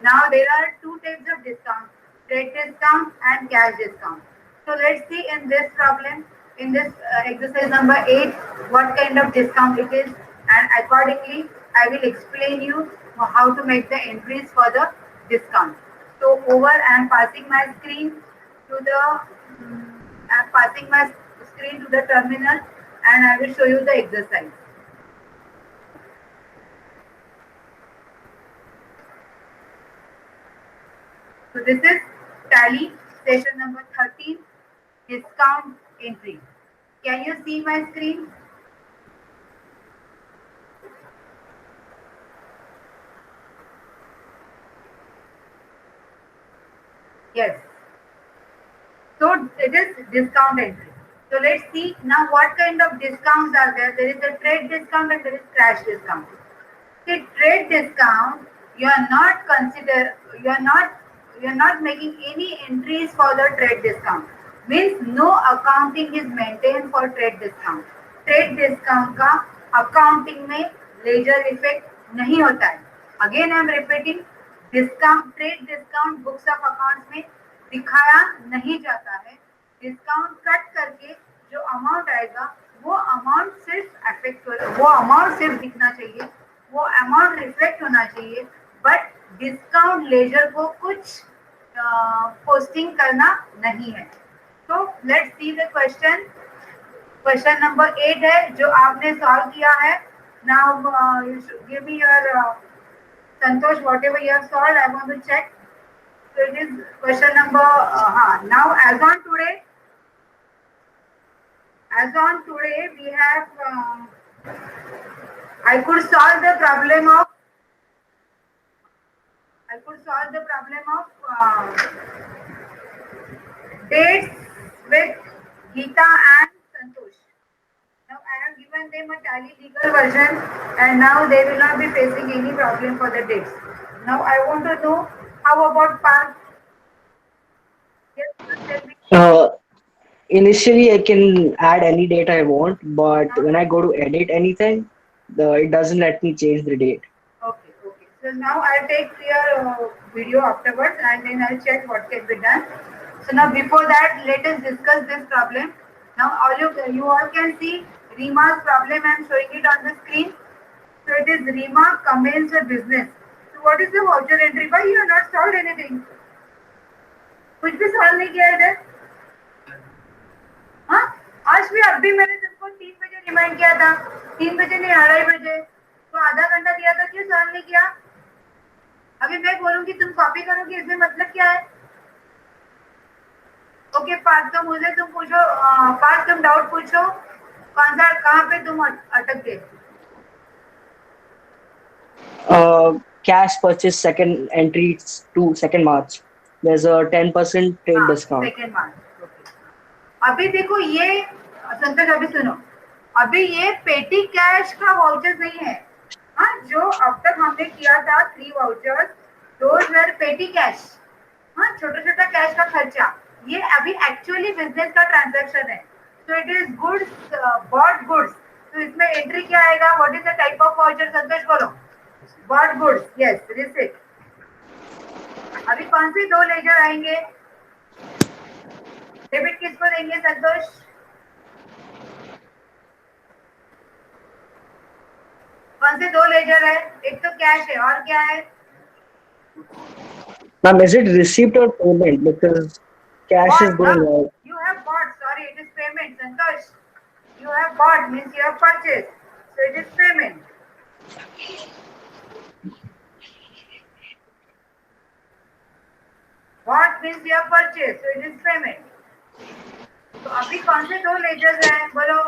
Now there are two types of discount: trade discount and cash discount. So let's see in this problem, in this exercise number 8, what kind of discount it is, and accordingly I will explain you how to make the entries for the discount. So over I am passing my screen to the I am passing my screen to the terminal, and I will show you the exercise. So this is Tally session number 13, discount entry. Can you see my screen? Yes. So it is discount entry. So let's see now what kind of discounts are there. There is a trade discount and there is cash discount. The trade discount, you are not consider, you are not making any entries for the trade discount. Means no accounting is maintained for trade discount. Trade discount का accounting में laser effect नहीं होता है. Again I am repeating, discount trade discount books of accounts में दिखाया नहीं जाता है. डिस्काउंट कट करके जो अमाउंट आएगा वो अमाउंट सिर्फ अफेक्ट वो अमाउंट सिर्फ दिखना चाहिए, वो अमाउंट रिफ्लेक्ट होना चाहिए, बट डिस्काउंट लेजर को कुछ पोस्टिंग करना नहीं है. तो let's see the question. Question number 8 है जो आपने सॉल्व किया है. Now give me your Santosh, whatever you have solve, I want to check. So it is question number now as on today we have I could solve the problem of dates with Geeta and Santosh. Now I have given them a Tally legal version and now they will not be facing any problem for the dates. Now I want to know how about Parth? Yes, tell me. Initially, I can add any date I want, but when I go to edit anything, it doesn't let me change the date. Okay, okay. So now I'll take your video afterwards and then I'll check what can be done. So now before that, let us discuss this problem. Now you all can see Rima's problem. I'm showing it on the screen. So it is Rima commence a business. So what is the voucher entry? Why you have not solved anything? कुछ भी solve नहीं किया इधर. हाँ, आज भी अभी मैंने तुमको 3 बजे रिमाइंड किया था. 3 बजे नहीं, 2:30 बजे. तो आधा घंटा दिया था, क्यों सॉल्व नहीं किया? अभी मैं बोलूंगी तुम कॉपी करोगी, इसमें मतलब क्या है? ओके पार्थ, तो मुझे तुम पूछो, पार्थ तुम डाउट पूछो, कौन सा कहाँ पे तुम अटक गए? Cash purchase second entry to 2nd March. There's a 10% trade discount. 2 मार्च. अभी देखो ये संतोष, अभी सुनो, अभी ये पेटी कैश का वाउचर नहीं है. हाँ, जो अब तक हमने किया था 3 वाउचर्स, दोज वर पेटी कैश. हाँ, छोटा छोटा कैश का खर्चा. ये अभी एक्चुअली बिजनेस का ट्रांजैक्शन है. So it is goods, bought goods. तो इसमें एंट्री क्या आएगा? What is the type of voucher? Santosh बोलो. Bought goods. Yes, receipt. अभी कौन से 2 लेजर आएंगे? डेबिट किसको देंगे संतोष? कौन से 2 लेजर है? एक तो कैश है और क्या है? Ma'am, is it receipt or payment? Because cash is going out. You have bought. Sorry, it is payment, Santosh. You have bought means you have purchased. So it is payment. Bought means you have purchased. So it is payment. तो अभी कौन से 2 ledgers हैं? बोलो.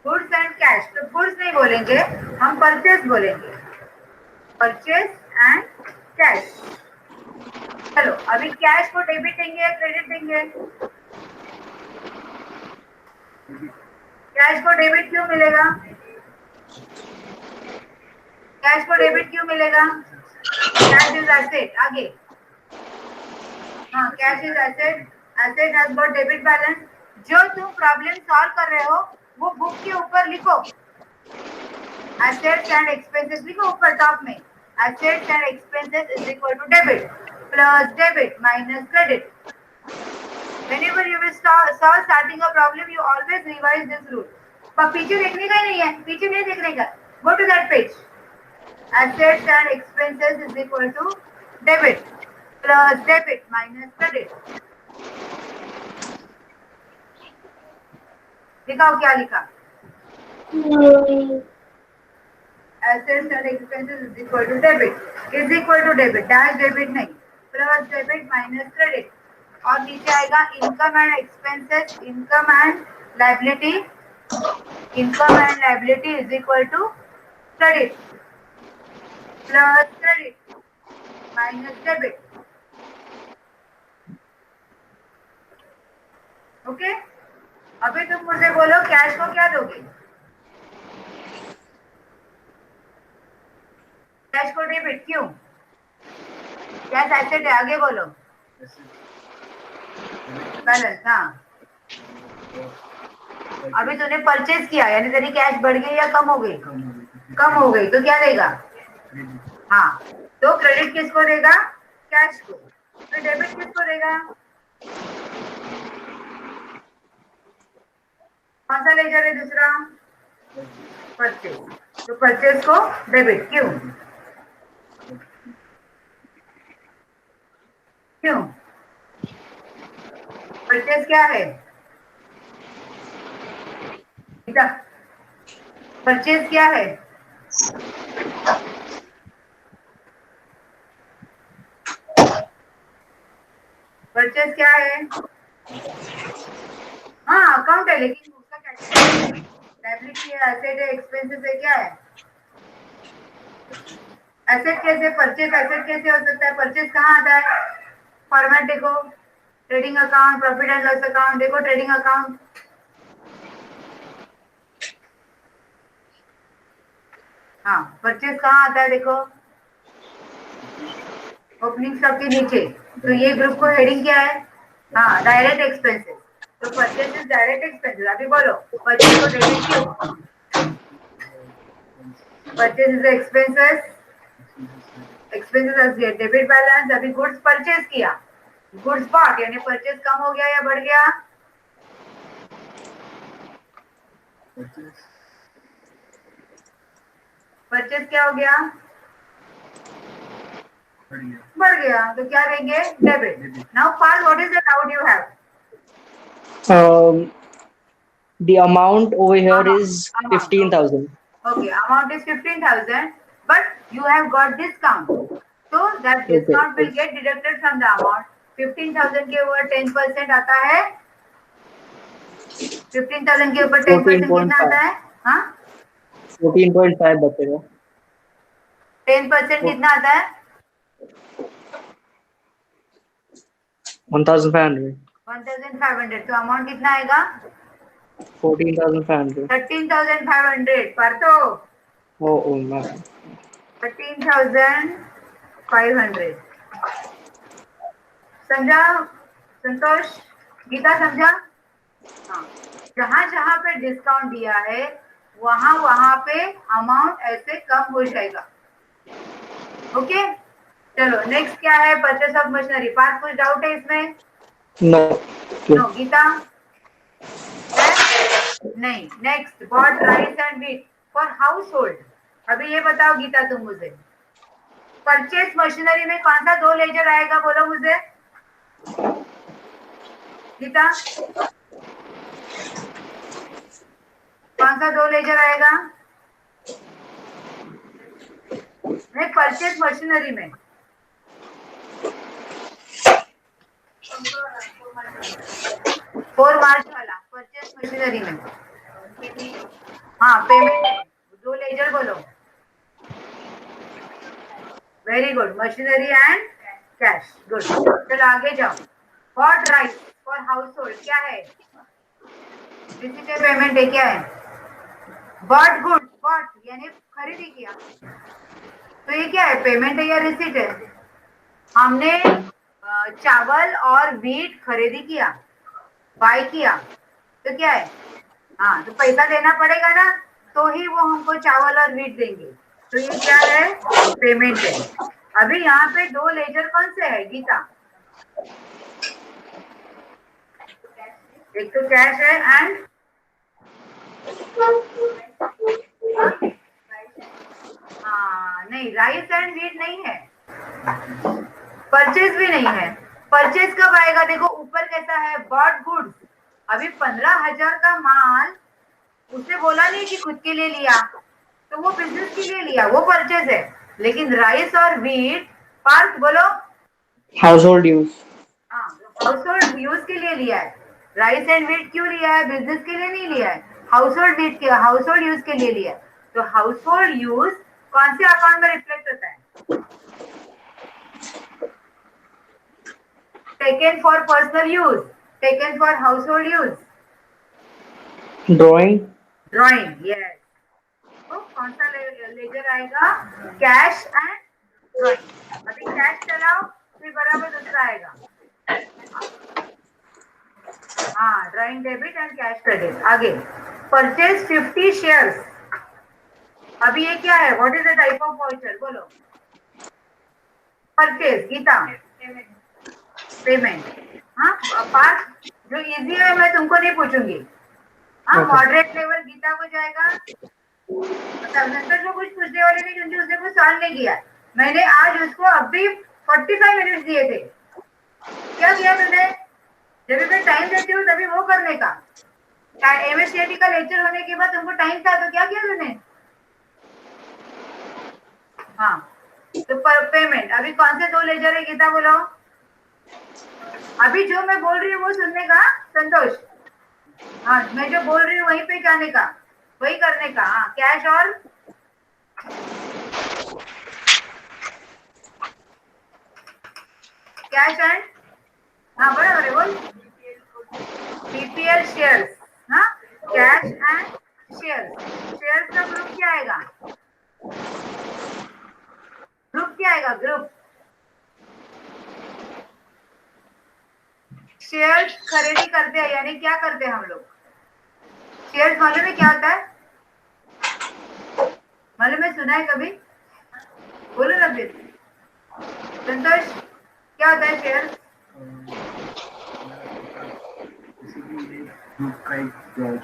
Goods and cash. तो goods नहीं बोलेंगे, हम परचेस बोलेंगे. Purchase and cash. चलो अभी कैश को डेबिट देंगे या क्रेडिट देंगे? कैश को डेबिट क्यों मिलेगा? कैश को डेबिट क्यों मिलेगा? Cash is asset. आगे. हाँ, cash is asset. Asset has got debit balance. जो तुम प्रॉब्लम सॉल्व कर रहे हो वो बुक के ऊपर लिखो. एसेट्स एंड एक्सपेंसेस लिखो ऊपर टॉप में, assets and expenses is equal to debit plus debit minus credit. Whenever you will start starting a problem, you always revise this rule. पर पीछे देखने का ही नहीं है, पीछे नहीं देखने का. Go to that page. Assets and expenses is equal to debit plus debit minus credit. लिखाओ क्या लिखा? Assets and expenses is equal to debit dash debit नहीं, plus debit minus credit. और नीचे आएगा income and expenses, income and liability, income and liability is equal to credit plus credit minus debit. Okay, अभी तुम मुझे बोलो cash को क्या दोगे? कैश को डेबिट क्यों? कैश एसेट है, आगे बोलो. बैलेंस. हाँ, अभी तूने परचेज किया यानी तेरी कैश बढ़ गई या कम हो गई? कम हो गई, तो क्या देगा? हाँ, तो क्रेडिट किसको देगा? कैश को. तो डेबिट किसको देगा? कौन सा लेजर है दूसरा? परचेज. तो परचेज को डेबिट क्यों? क्यों? परचेज क्या है? परचेज क्या है? परचेज क्या है? हाँ, अकाउंट है, लेकिन उसका कैटेगरी लायबिलिटी है, एसेट है, एक्सपेंसेस है, क्या है? एसेट कैसे? परचेज एसेट कैसे हो सकता है? परचेज कहाँ आता है? फॉर्मेट देखो, trading account, profit and loss account. देखो ट्रेडिंग अकाउंट. हाँ, परचेज कहाँ आता है? देखो ओपनिंग स्टॉक के नीचे. तो ये ग्रुप को हेडिंग क्या है? हाँ, डायरेक्ट एक्सपेंसेस. तो परचेज इज डायरेक्ट एक्सपेंसेस. अभी बोलो परचेज को डेबिट क्यों? Purchase is expenses, expenses as debit balance. अभी गुड्स परचेज किया, गुड्स बॉट यानी परचेज कम हो गया या बढ़ गया? परचेज क्या हो गया? बढ़ गया. तो क्या देंगे? Debit. Now Pal, what is the doubt you have? The amount over here is 15,000. Okay, amount is 15,000, but you have got discount. So that discount will get deducted from the amount. 15,000 के ऊपर 10% आता है. 15,000 के ऊपर 10% कितना आता है? हाँ, 14.5 बचेगा. 10% कितना आता है? 1,500. 1,500. तो अमाउंट कितना आएगा? 14,500. 13,500. Partho, Oh my. 13,500. समझा संतोष? गीता समझा? हाँ, जहां जहां पे डिस्काउंट दिया है वहां वहां पे अमाउंट ऐसे कम हो जाएगा. ओके, चलो नेक्स्ट क्या है? Purchase of machinery. पार्थ, कुछ डाउट है इसमें? No. नो. गीता है? नहीं. Next, bought rice and wheat for household. अभी ये बताओ गीता तुम मुझे, परचेस मशीनरी में कौन सा दो लेजर आएगा? बोलो मुझे गीता, कौन सा दो लेजर आएगा? नहीं, परचेस मशीनरी में. फोर मार्च वाला परचेस मशीनरी में. हाँ, पेमेंट. दो लेजर बोलो. Very good. Machinery and cash. Good. चलो आगे जाओ. Bought rice for household क्या है? रिसीट पेमेंट है, क्या है? बॉट गुड, बॉट यानी खरीदी किया. तो ये क्या है? पेमेंट है या रिसीट है? हमने चावल और व्हीट खरीदी किया, बाय किया, तो क्या है? हाँ, तो पैसा देना पड़ेगा ना. तो ही वो हमको चावल और वीट देंगे। तो ये क्या है, पेमेंट है। अभी यहाँ पे दो लेजर कौन से है गीता? एक तो कैश है एंड हाँ नहीं, राइस एंड वीट नहीं है, परचेज भी नहीं है। परचेज कब आएगा? देखो ऊपर कैसा है, बॉट गुड्स। अभी 15,000 का माल उसने बोला नहीं कि खुद के लिए लिया, तो वो बिजनेस के लिए लिया, वो परचेज है। लेकिन राइस और वीट, पार्थ बोलो। Household use. हाँ, हाउस होल्ड यूज के लिए लिया है। राइस एंड वीट क्यों लिया है? बिजनेस के लिए नहीं लिया है, हाउस होल्ड वीट के, हाउस होल्ड यूज के लिए लिया है। तो हाउस होल्ड यूज कौन से अकाउंट में रिफ्लेक्ट होता है? Taken for personal use, taken for house hold use, Drawing. Drawing, yes. तो कौन सा लेजर आएगा? Cash and drawing. अभी कैश चलाओ, फिर बराबर दूसरा आएगा। हाँ, drawing debit and cash credit. आगे, परचेज 50 शेयर्स। अभी ये क्या है? What is the type of voucher? बोलो। परचेज, गीता। पेमेंट। हाँ, पास जो इजी है मैं तुमको नहीं पूछूंगी। हाँ, Okay. मॉडरेट लेवल गीता को जाएगा। मतलब नंतर को कुछ पूछने वाले नहीं, क्योंकि उसने कुछ सॉल्व नहीं किया। मैंने आज उसको अभी 45 मिनट दिए थे। क्या किया मैंने? जब मैं टाइम देती हूँ तभी वो करने का। एमएससीआईटी का लेक्चर होने के बाद तुमको टाइम था तो क्या किया मैंने? हाँ, तो पेमेंट। अभी कौन से दो लेजर है गीता बोलो? अभी जो मैं बोल रही हूँ वो सुनने का संतोष। हाँ, मैं जो बोल रही हूँ वहीं पे जाने का, वही करने का। हाँ, कैश और कैश एंड, हाँ बराबर है, बोल। BPL shares. हाँ, कैश एंड शेयर्स। शेयर्स का ग्रुप क्या आएगा? ग्रुप क्या आएगा? ग्रुप। शेयर्स खरीदी करते हैं, यानी क्या करते हैं हम लोग? शेयर्स मालूम है क्या होता है? मालूम है, सुना है कभी? बोलो ना फिर संतोष, क्या होता है शेयर्स?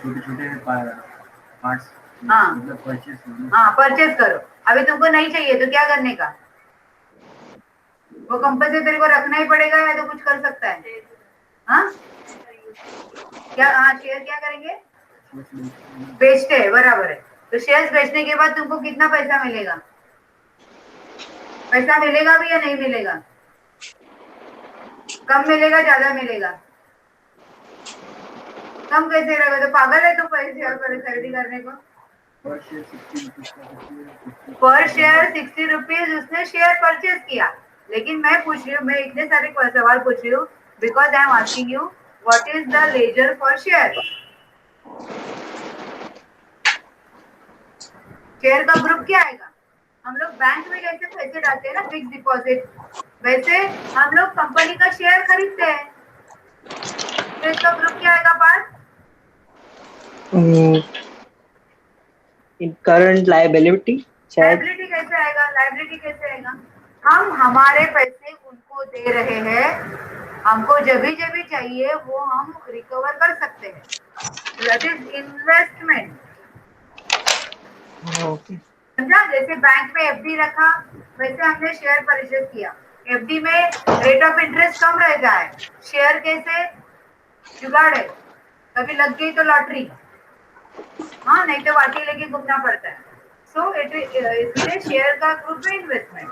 छोटे छोटे पार्ट्स। हाँ। मतलब परचेस। हाँ, परचेज करो। अभी तुमको नहीं चाहिए तो क्या करने का? वो कंपल्सरी तेरे को रखना ही पड़ेगा या तो कुछ कर सकता है? हाँ क्या? हाँ, शेयर क्या करेंगे? बेचते हैं, बराबर है। तो शेयर्स बेचने के बाद तुमको कितना पैसा मिलेगा? पैसा मिलेगा भी या नहीं मिलेगा? कम मिलेगा, ज्यादा मिलेगा? कम कैसे रहेगा? तो पागल है तू पैसे और खरीदी करने को। पर शेयर 60 रुपीज उसने शेयर परचेज किया। लेकिन मैं पूछ रही हूँ, मैं इतने सारे सवाल पूछ रही हूँ because I am asking you what is the ledger for share. Share का ग्रुप क्या आएगा? हम लोग बैंक में जैसे पैसे डालते हैं ना, फिक्स डिपॉजिट, वैसे हम लोग कंपनी का शेयर खरीदते हैं। तो इसका ग्रुप क्या आएगा पास? In current liability. शायद. लाइबिलिटी कैसे आएगा? लाइबिलिटी कैसे आएगा? हम हमारे पैसे उनको दे रहे हैं, हमको जब भी चाहिए वो हम रिकवर कर सकते हैं। That is investment. Okay. समझा? जैसे बैंक में एफडी रखा, वैसे हमने शेयर परचेज किया। एफडी में रेट ऑफ इंटरेस्ट कम रहता है, शेयर कैसे? जुगाड़ है, कभी लग गई तो लॉटरी। हाँ, नहीं तो वाटी लेके घूमना पड़ता है। सो इसलिए शेयर का ग्रुप है इन्वेस्टमेंट।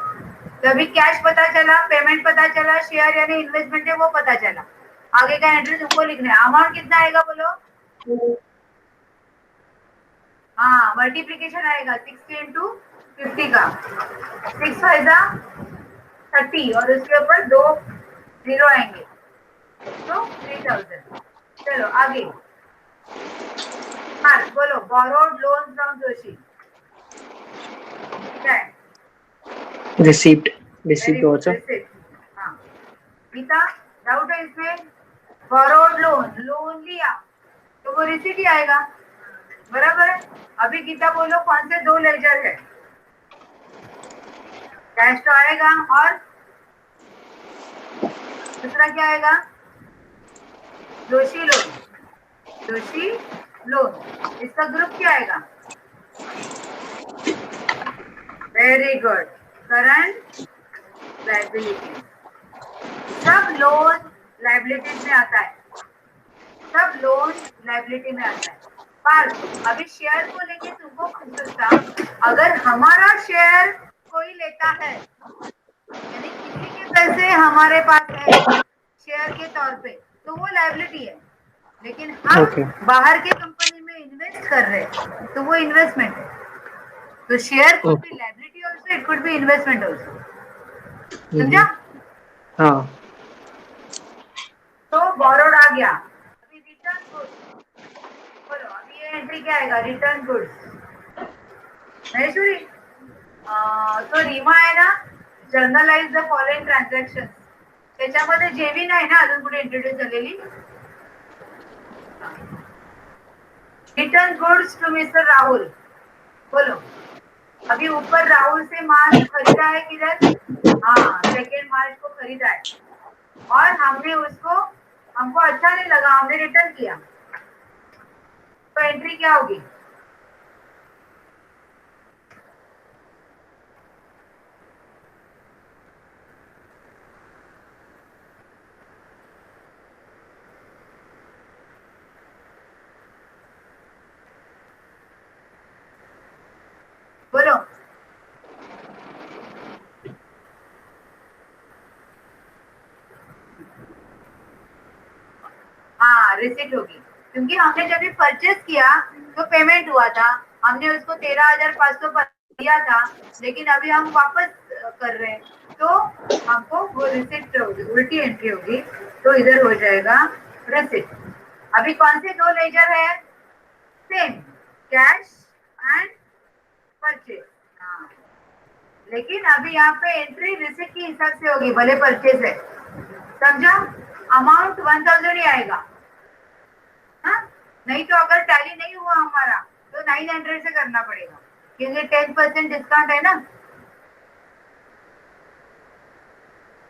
तभी कैश पता चला, पेमेंट पता चला, शेयर यानी इन्वेस्टमेंट है वो पता चला। आगे का एंट्री तुमको लिखना है। अमाउंट कितना आएगा बोलो? हाँ, मल्टीप्लीकेशन आएगा 60 इंटू 50 का। 6 फाइजा 30 और उसके ऊपर 2 जीरो आएंगे, तो 3000। चलो आगे। हाँ बोलो, बोरोड लोन फ्रॉम जोशी। क्या है? Receipt. Very Receipt good, also. Receipt. हाँ गीता, डाउट है इसमें? बोरोड लोन, लोन लिया तो वो रिसिप्ट ही आएगा। बराबर है। अभी गीता बोलो कौन से दो लेजर है? कैश तो आएगा और दूसरा क्या आएगा? जोशी लोन। जोशी लोन, इसका ग्रुप क्या आएगा? Very good, current liability. सब लोन लायबिलिटीज में आता है, सब लोन लायबिलिटी में आता है। पर अभी शेयर को लेके तुमको पूछता, अगर हमारा शेयर कोई लेता है, यानी किसी के पैसे हमारे पास है शेयर के तौर पे, तो वो लायबिलिटी है। लेकिन हम Okay. बाहर के कंपनी में इन्वेस्ट कर रहे हैं, तो वो इन्वेस्टमेंट है। तो share could be Okay. Liability also, it could be investment also. समझा? Mm-hmm. हाँ. तो बोरोड आ गया। अभी रिटर्न गुड्स बोलो, अभी ये एंट्री क्या आएगा? Return goods. महेश्वरी, तो रीमा आहे ना, जर्नलाइज द फॉलोइंग ट्रान्झॅक्शन, त्याच्यामध्ये जेवी नाही ना अजून कुठे इंट्रोड्यूस झालेली? Return goods to mister Rahul, बोलो। अभी ऊपर राहुल से माल खरीदा है किधर? हाँ, 2 मार्च को खरीदा है और हमने उसको, हमको अच्छा नहीं लगा, हमने रिटर्न किया, तो एंट्री क्या होगी? बोलो। हाँ, रिसिट होगी, क्योंकि हमने जब भी परचेस किया तो पेमेंट हुआ था, हमने उसको 13,500 पर दिया था, लेकिन अभी हम वापस कर रहे हैं, तो हमको वो रिसिट होगी, उल्टी एंट्री होगी, तो इधर हो जाएगा रिसिट। अभी कौन से दो लेजर है? Same, cash and purchase. हाँ, लेकिन अभी यहाँ पे एंट्री रिसिट के हिसाब से होगी, भले परचेस है। समझा? अमाउंट 1000 ही आएगा। हाँ, नहीं तो अगर टैली नहीं हुआ हमारा तो 900 से करना पड़ेगा, क्योंकि 10% डिस्काउंट है ना।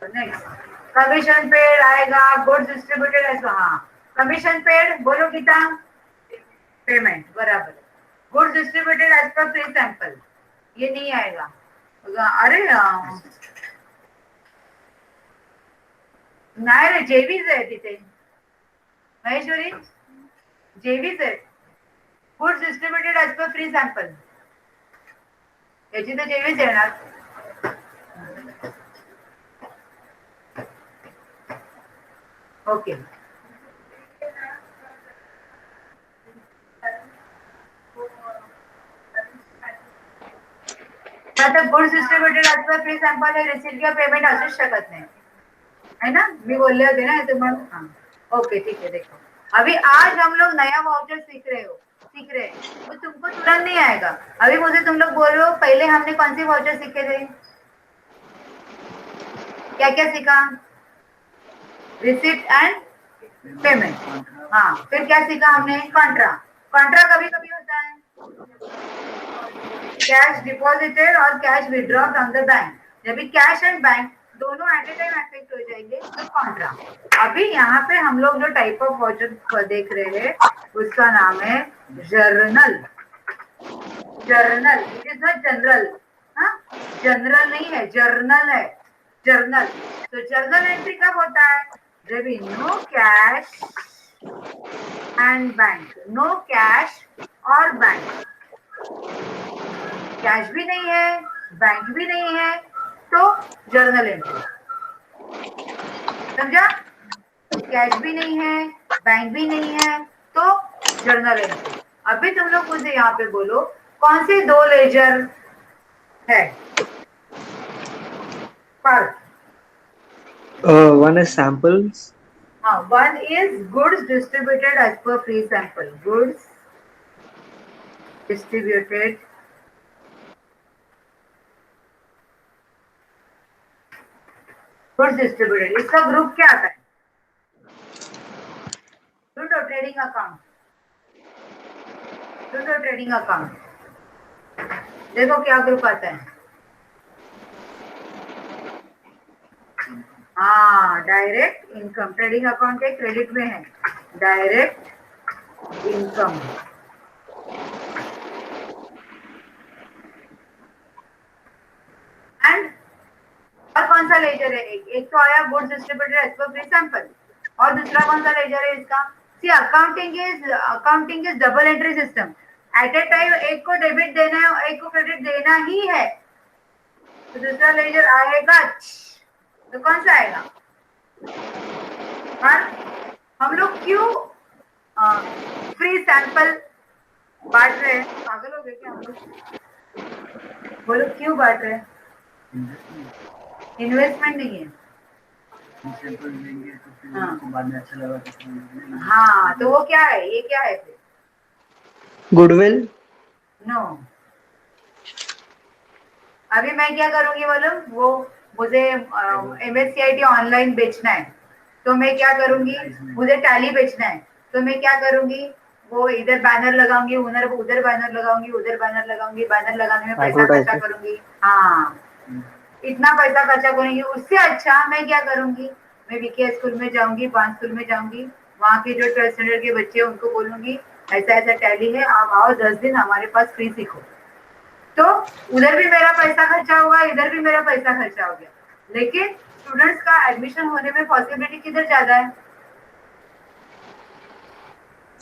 नेक्स्ट, कमीशन पेड आएगा, गुड्स डिस्ट्रीब्यूटेड ऐसा। हाँ, कमीशन पेड बोलो कितना? पेमेंट, बराबर। Goods distributed as per pre sample, ये नहीं आएगा। अरे नाही रे, जेवीज आहे तिथे महेश्वरी, जेवीज आहे, goods distributed as per free sample, याची तर जेवीच येणार। ओके, आता goods distributed as per free sample हे रिसिट किंवा पेमेंट असूच शकत नाही, है ना? मी बोलले होते ना तो मग। हाँ, ओके ठीक है। देखो, अभी आज हम लोग नया वाउचर सीख रहे हैं, वो तुमको तुरंत नहीं आएगा। अभी मुझे तुम लोग बोल रहे हो पहले हमने कौन सी वाउचर सीखे थे, क्या क्या सीखा? Receipt and payment. हाँ, फिर क्या सीखा हमने? कॉन्ट्रा। कॉन्ट्रा कभी कभी होता है कैश डिपॉजिटेड और cash withdraw from the bank, जब भी कैश एंड बैंक दोनों एट ए टाइम अफेक्ट हो जाएंगे तो कॉन्ट्रा। अभी यहाँ पे हम लोग जो टाइप ऑफ वाउचर देख रहे हैं उसका नाम है journal. Journal, it is not general. हाँ, जनरल नहीं है, जर्नल है, जर्नल। तो जर्नल एंट्री कब होता है? जब no cash and bank, no cash और बैंक, कैश भी नहीं है, बैंक भी नहीं है, तो जर्नल एंट्री। समझा? कैश भी नहीं है, बैंक भी नहीं है, तो जर्नल एंट्री। अभी तुम लोग मुझे यहाँ पे बोलो कौन से दो लेजर है? पर One is samples. one is goods distributed as per free sample, goods distributed इसका ग्रुप क्या आता है? ट्रेडिंग अकाउंट, दूसरा ट्रेडिंग अकाउंट, देखो क्या ग्रुप आता है। हाँ, डायरेक्ट इनकम ट्रेडिंग अकाउंट के क्रेडिट में है, डायरेक्ट इनकम। एंड और कौन सा लेजर है? एक तो आया goods distributed as per free sample, और दूसरा कौन सा लेजर है इसका? See accounting is double entry system. At a time एक को डेबिट देना है और एक को क्रेडिट देना ही है, तो दूसरा लेजर आएगा, तो कौन सा आएगा? और हम लोग क्यों फ्री सैंपल बांट रहे हैं? पागल हो गए क्या हम लोग? बोलो क्यों बांट रहे हैं? इन्वेस्टमेंट नहीं है। सैंपल लेंगे तो फिर हाँ। उनको बाद में अच्छा लगा तो फिर लेंगे। हाँ, तो वो क्या है? ये क्या है फिर? गुडविल। नो। अभी मैं क्या करूंगी मालूम? वो मुझे MSCIT ऑनलाइन बेचना है, तो मैं क्या करूंगी? मुझे टैली बेचना है, तो मैं क्या करूंगी? वो इधर बैनर लगाऊंगी, उधर बैनर लगाऊंगी, उधर बैनर लगाऊंगी, बैनर लगाने में पैसा खर्चा Advertising. करूंगी। हाँ, इतना पैसा खर्चा करूंगी। उससे अच्छा मैं क्या करूंगी? मैं VK स्कूल में जाऊंगी, 5 स्कूल में जाऊंगी, वहाँ के जो 12th स्टैंडर्ड के बच्चे हैं उनको बोलूंगी ऐसा ऐसा टैली है, आप आओ 10 दिन हमारे पास फ्री सीखो। तो उधर भी मेरा पैसा खर्चा होगा, इधर भी मेरा पैसा खर्चा हो गया, लेकिन स्टूडेंट्स का एडमिशन होने में पॉसिबिलिटी किधर ज्यादा है?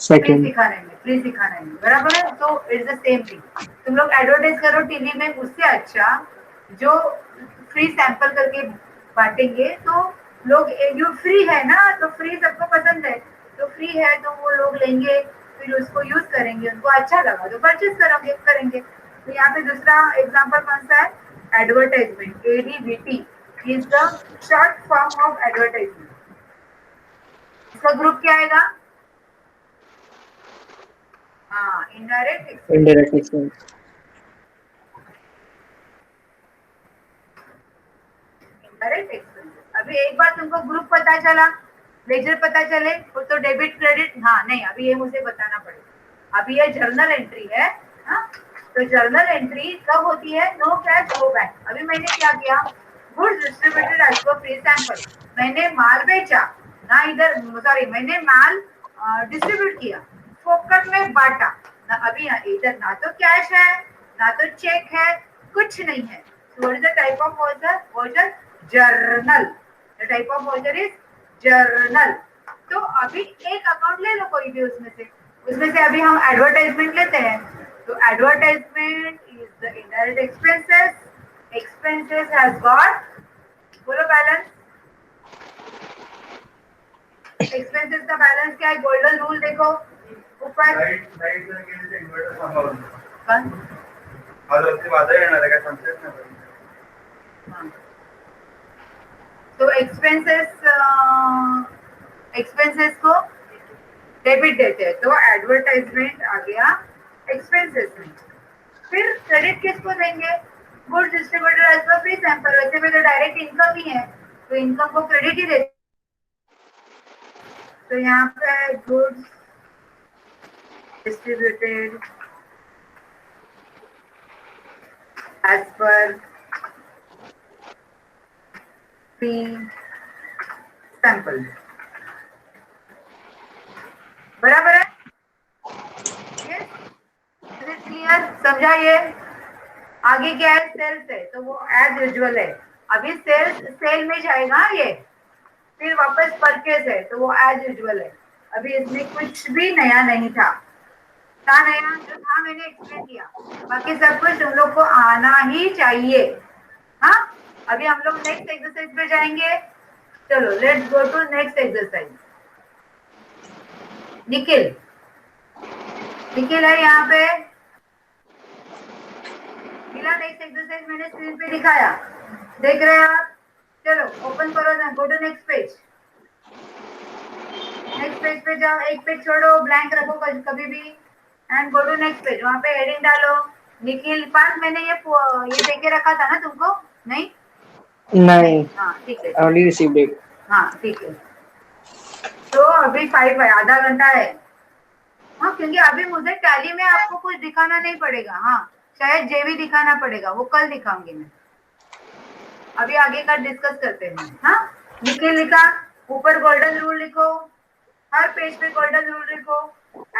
Free Second. सिखाने में, बराबर है। तो इट्स द सेम थिंग। तुम लोग एडवर्टाइज करो टीवी में, उससे अच्छा जो फ्री सैंपल करके बांटेंगे, तो लोग जो फ्री है ना, तो फ्री सबको पसंद है, तो फ्री है तो वो लोग लेंगे, फिर उसको यूज करेंगे, उनको अच्छा लगा तो परचेज करेंगे। तो यहाँ पे दूसरा एग्जाम्पल कौन सा है? Advertisement. ADVT is the short form of advertisement. इसका ग्रुप क्या आएगा? हाँ, इनडायरेक्ट Indirect expense. एक्सपेंसेस। अभी एक बार तुमको ग्रुप पता चला, लेजर पता चले, वो तो डेबिट क्रेडिट, हाँ नहीं, अभी ये मुझे बताना पड़ेगा। अभी ये जर्नल एंट्री है, हाँ, तो जर्नल एंट्री कब होती है? No cash no bank. अभी मैंने क्या किया? Goods distributed as per free sample. मैंने माल बेचा ना, इधर सॉरी, मैंने माल डिस्ट्रीब्यूट किया, फोकट में बांटा ना। अभी इधर ना तो कैश है, ना तो चेक है, कुछ नहीं है। So what is the type of voucher? Voucher journal. The type of voucher is journal. तो अभी एक अकाउंट ले लो कोई भी उसमें से अभी हम एडवर्टाइजमेंट लेते हैं। तो advertisement is the indirect expenses. Expenses has got, बोलो बैलेंस। एक्सपेंसेस का बैलेंस क्या है? गोल्डन रूल देखो ऊपर। तो एक्सपेंसेस को डेबिट देते हैं, तो एडवर्टाइजमेंट आ गया एक्सपेंसेस में। फिर क्रेडिट किसको देंगे? Goods distributor as per free sample. वैसे में तो डायरेक्ट इनकम ही है, तो इनकम को क्रेडिट ही देते। तो यहाँ पे goods distributed as per free sample, बराबर है? क्लियर? समझा ये? आगे क्या है? सेल्स है, तो वो एज यूजुअल है। अभी सेल में जाएगा ये, फिर वापस परचेज है, तो वो एज यूजुअल है। अभी इसमें कुछ भी नया नहीं था नया जो था मैंने एक्सप्लेन किया। बाकी सब कुछ तुम लोग को आना ही चाहिए। हाँ, अभी हम लोग नेक्स्ट एक्सरसाइज पे जाएंगे। चलो let's go to next exercise. Nikhil है यहाँ पे। मिला नेक्स्ट एक्सरसाइज मैंने स्क्रीन पे दिखाया, देख रहे हैं आप? चलो ओपन करो ना, go to next page. Next page पे जाओ, एक पेज छोड़ो, ब्लैंक रखो कभी भी, and go to next page. वहाँ पे हेडिंग डालो निखिल पास। मैंने ये देके रखा था ना तुमको? नहीं? हाँ, ठीक है, only received it. हाँ ठीक है। तो अभी 5 है, आधा घंटा है। हाँ, क्योंकि अभी मुझे टैली में आपको कुछ दिखाना नहीं पड़ेगा। हाँ, शायद जेवी दिखाना पड़ेगा, वो कल दिखाऊंगी मैं। अभी आगे का डिस्कस करते हैं। हाँ, निखिल लिखा, ऊपर गोल्डन रूल लिखो, हर पेज पे गोल्डन रूल लिखो।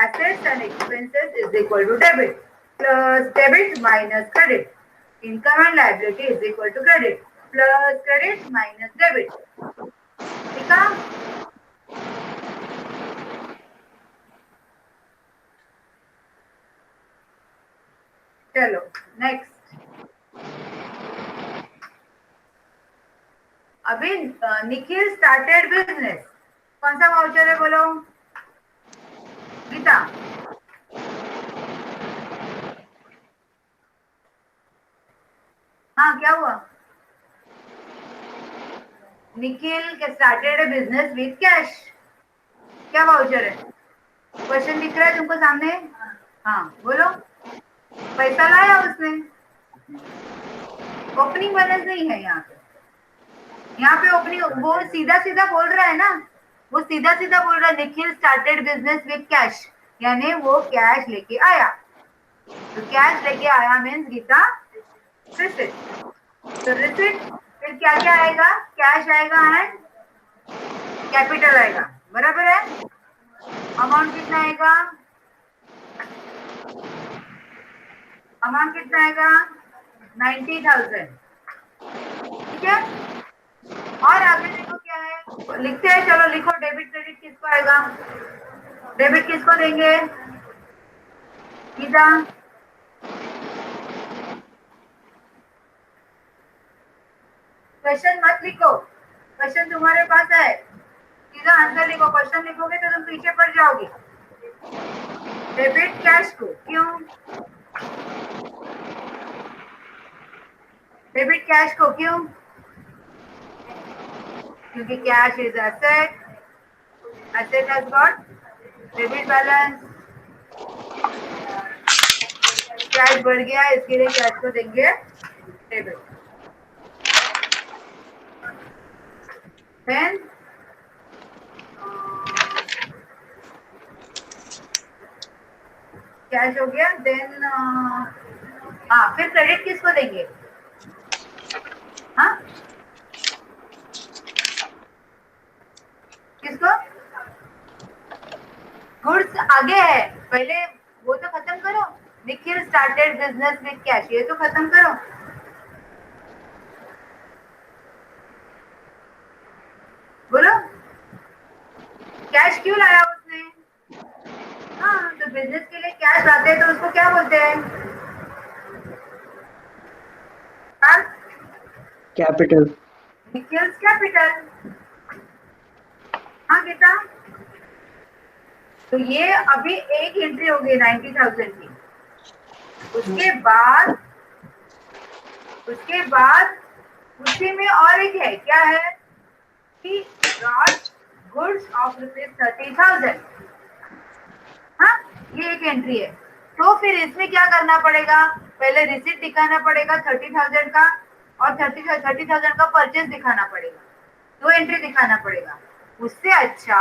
Assets and expenses is equal to debit plus debit minus credit. Income and liability is equal to credit plus credit minus debit. ठीक है? चलो नेक्स्ट। अभी निखिल स्टार्टेड बिजनेस, कौन सा वाउचर है बोलो गीता? हाँ, क्या हुआ? निखिल के started A business with cash, क्या वाउचर है? क्वेश्चन दिख रहा है तुमको सामने? हाँ बोलो। पैसा लाया उसने, ओपनिंग बैलेंस नहीं है यहाँ पे। यहाँ पे ओपनिंग, वो सीधा सीधा बोल रहा है ना, वो सीधा सीधा बोल रहा है Nikhil started business with cash, यानी वो कैश लेके आया। तो कैश लेके आया मीन्स गीता रिसिट। तो रिसिट फिर क्या क्या आएगा? कैश आएगा एंड कैपिटल आएगा, बराबर है? अमाउंट कितना आएगा? अमाउंट कितना आएगा? 90,000। ठीक है? और आगे देखो क्या है, लिखते हैं, चलो लिखो। डेबिट क्रेडिट किसको आएगा? डेबिट किसको देंगे गीता? क्वेश्चन मत लिखो, क्वेश्चन तुम्हारे पास है, सीधा आंसर लिखो। क्वेश्चन लिखोगे तो तुम पीछे पड़ जाओगे। डेबिट कैश को क्यों? डेबिट कैश को क्यों? क्योंकि cash is asset, asset has got debit balance. Cash बढ़ गया, इसके लिए कैश को देंगे डेबिट। देन कैश हो गया। देन हाँ, फिर क्रेडिट किसको देंगे? हाँ, किसको? गुड्स आगे है, पहले वो तो खत्म करो। Nikhil started business with cash, ये तो खत्म करो। बोलो, कैश क्यों लाया उसने? हाँ, तो बिजनेस के लिए कैश लाते हैं तो उसको क्या बोलते हैं? कैपिटल। निखिल्स कैपिटल। हाँ गीता, तो ये अभी एक एंट्री हो गई 90,000 की। उसके बाद उसी में और एक है, क्या है कि ब्रॉड गुड्स ऑफ ₹30,000। हाँ, ये एक एंट्री है। तो फिर इसमें क्या करना पड़ेगा? पहले रिसिप्ट दिखाना पड़ेगा 30,000 का, और 30,000 का परचेज दिखाना पड़ेगा। दो एंट्री दिखाना पड़ेगा। उससे अच्छा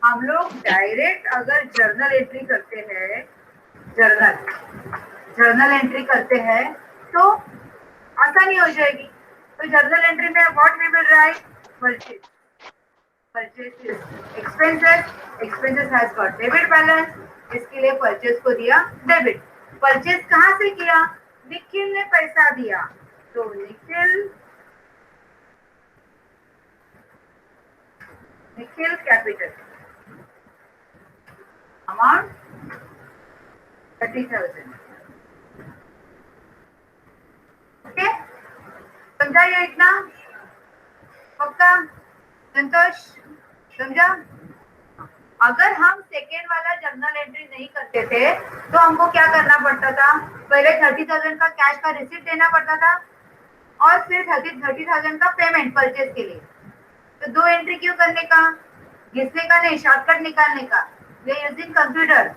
हम लोग डायरेक्ट अगर जर्नल एंट्री करते हैं, जर्नल एंट्री करते हैं तो आसानी हो जाएगी। तो जर्नल एंट्री में what we will write? Purchase, purchase expenses, expenses has got debit balance, इसके लिए परचेज को दिया डेबिट। परचेज कहाँ से किया? निखिल ने पैसा दिया, तो निखिल कैपिटल अमाउंट 30,000। ओके, समझा ये इतना? पक्का? संतोष, समझा? अगर हम सेकेंड वाला जर्नल एंट्री नहीं करते थे तो हमको क्या करना पड़ता था? पहले 30,000 का कैश का रिसिप्ट देना पड़ता था, और फिर 30,000 का पेमेंट परचेज के लिए। तो दो एंट्री क्यों करने का? घिसने का नहीं, शॉर्टकट निकालने का। वे यूजिंग कंप्यूटर,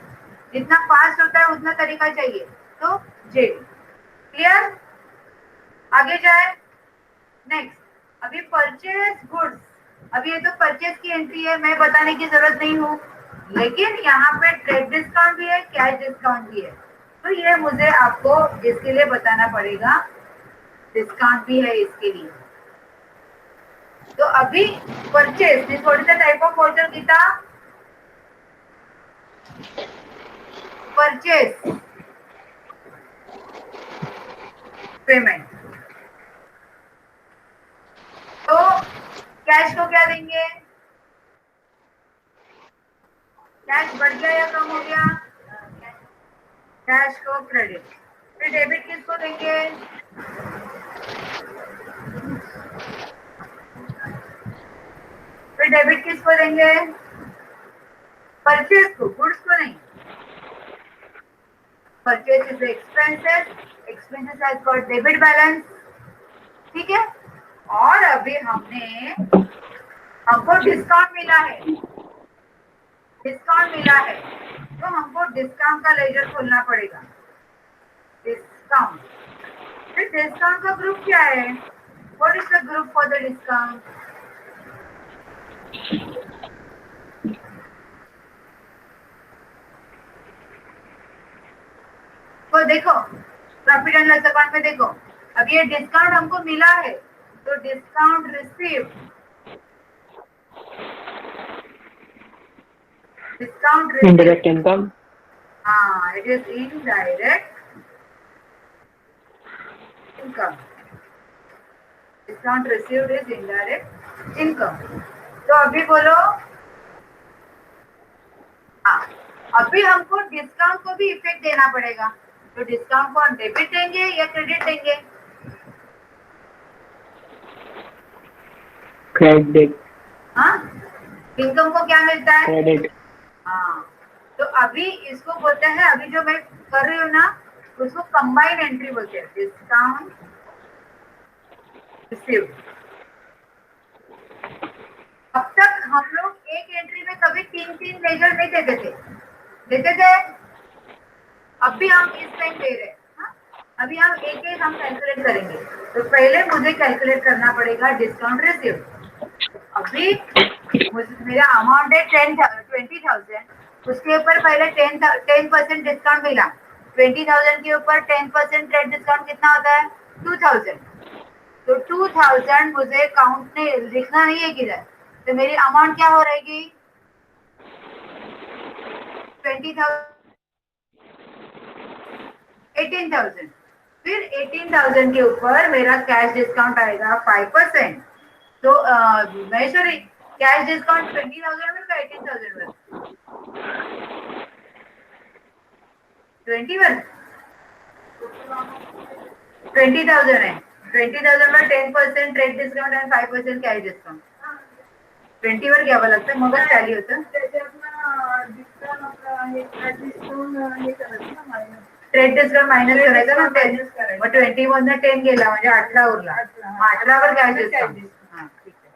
जितना फास्ट होता है उतना तरीका चाहिए। तो जे क्लियर? आगे जाए नेक्स्ट। अभी परचेज गुड्स, अभी ये तो परचेज की एंट्री है, मैं बताने की जरूरत नहीं हूँ। लेकिन यहाँ पे ट्रेड डिस्काउंट भी है, कैश डिस्काउंट भी है, तो ये मुझे आपको इसके लिए बताना पड़ेगा, डिस्काउंट भी है इसके लिए। तो अभी purchase this what is the type of voucher Gita? Purchase payment. तो कैश को क्या देंगे? कैश बढ़ गया या कम हो गया? कैश को क्रेडिट। फिर डेबिट किसको देंगे? फिर डेबिट किसको देंगे? परचेज को, गुड्स को नहीं। Purchase is expenses, expenses has got debit balance, ठीक है। और अभी हमको डिस्काउंट मिला है, डिस्काउंट मिला है, तो हमको डिस्काउंट का लेजर खोलना पड़ेगा। डिस्काउंट, फिर डिस्काउंट का ग्रुप क्या है? What is the group for the discount? तो देखो प्रॉफिट एंड लॉस अकाउंट में देखो, अब ये डिस्काउंट हमको मिला है, तो discount receive, discount receive, Indirect income. हाँ, it is indirect income. Discount received is indirect income. तो अभी बोलो, हाँ, अभी हमको डिस्काउंट को भी इफेक्ट देना पड़ेगा, तो डिस्काउंट को हम डेबिट देंगे या क्रेडिट देंगे? Credit. हाँ, इनकम को क्या मिलता है? Credit. हाँ, तो अभी इसको बोलते हैं, अभी जो मैं कर रही हूँ ना, उसको कंबाइन एंट्री बोलते हैं, डिस्काउंट रिसीव्ड। अब तक हम लोग एक एंट्री में कभी 3 लेजर नहीं देते थे, देते थे? अब भी हम इस टाइम दे रहे हैं, हाँ? अभी हम एक एक हम कैलकुलेट करेंगे, तो पहले मुझे कैलकुलेट करना पड़ेगा डिस्काउंट रिसीव्ड। अभी मेरा अमाउंट है 20,000, उसके ऊपर पहले 10% डिस्काउंट मिला, 20,000 के ऊपर 10% ट्रेड डिस्काउंट कितना होता है? 2,000। तो 2,000 मुझे काउंट नहीं लिखना नहीं है किधर, तो मेरी अमाउंट क्या हो रहेगी? 20,000, 18,000। फिर 18,000 के ऊपर मेरा कैश डिस्काउंट आएगा 5%। तो सॉरी, कैश डिस्काउंट 20,000 में का 18,000 में? 21, 20,000 है, 20,000 में 10% trade discount and 5% cash discount. 20 क्या लगता है मगर टॅली होतं? ट्रेड डिस्काउंट मायनस करायचं ना, 10 मग 20 मधनं 10 गेला म्हणजे 18 उरला, 18 वर कैश डिस्काउंट। हाँ, ठीक है।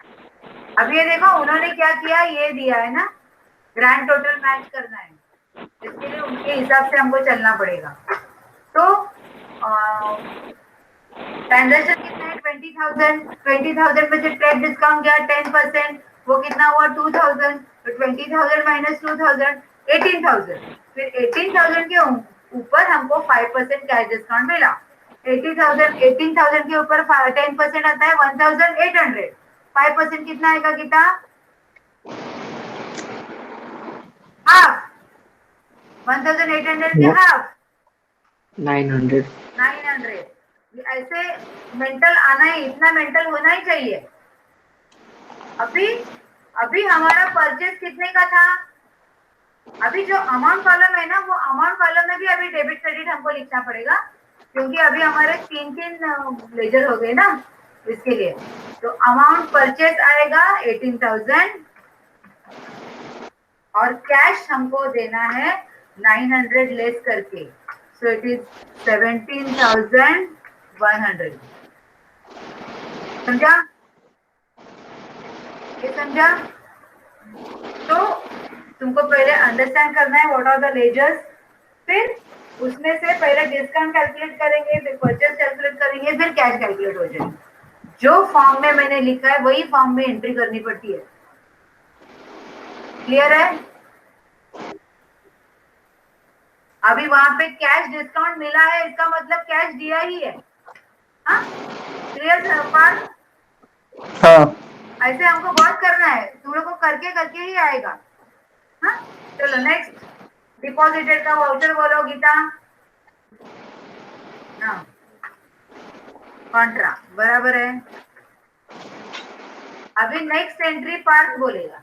अब ये देखो उन्होंने क्या किया, ये दिया है ना, ग्रैंड टोटल मैच करना है, इसके लिए उनके हिसाब से हमको चलना पड़ेगा। तो ट्रांजेक्शन कितना है? 20,000 में से ट्रेड डिस्काउंट गया 10%, वो कितना हुआ? 2,000। तो 20,000 माइनस 2,000, 18,000। फिर 18,000 के ऊपर हमको 5% कैश डिस्काउंट मिला। 18,000 के ऊपर 10% आता है 1,800। 5% कितना आएगा गीता? हाफ। 1,800 के हाफ 900. 900। ऐसे मेंटल आना ही, इतना मेंटल होना ही चाहिए। अभी हमारा परचेज कितने का था? अभी जो अमाउंट कॉलम है ना, वो अमाउंट कॉलम में भी अभी डेबिट क्रेडिट हमको लिखना पड़ेगा, क्योंकि अभी हमारे 3 लेजर हो गए ना, इसके लिए। तो अमाउंट परचेज आएगा 18,000 और कैश हमको देना है 900 लेस करके, सो इट इज 17,100। समझा? ये समझा? तो तुमको पहले अंडरस्टैंड करना है व्हाट आर द लेजर्स, फिर उसमें से पहले डिस्काउंट कैलकुलेट करेंगे, फिर परचेज कैलकुलेट करेंगे, फिर कैश कैलकुलेट हो जाएगी। जो फॉर्म में मैंने लिखा है वही फॉर्म में एंट्री करनी पड़ती है। क्लियर है? अभी वहां पे कैश डिस्काउंट मिला है, इसका मतलब कैश दिया ही है। हाँ, क्लियर पार्ट? हाँ। ऐसे हमको बहुत करना है, तुम लोग को करके करके ही आएगा। हाँ, चलो नेक्स्ट, डिपॉजिटेड का वाउचर बोलो गीता। हाँ, कॉन्ट्रा बराबर है। अभी नेक्स्ट एंट्री पार्ट बोलेगा।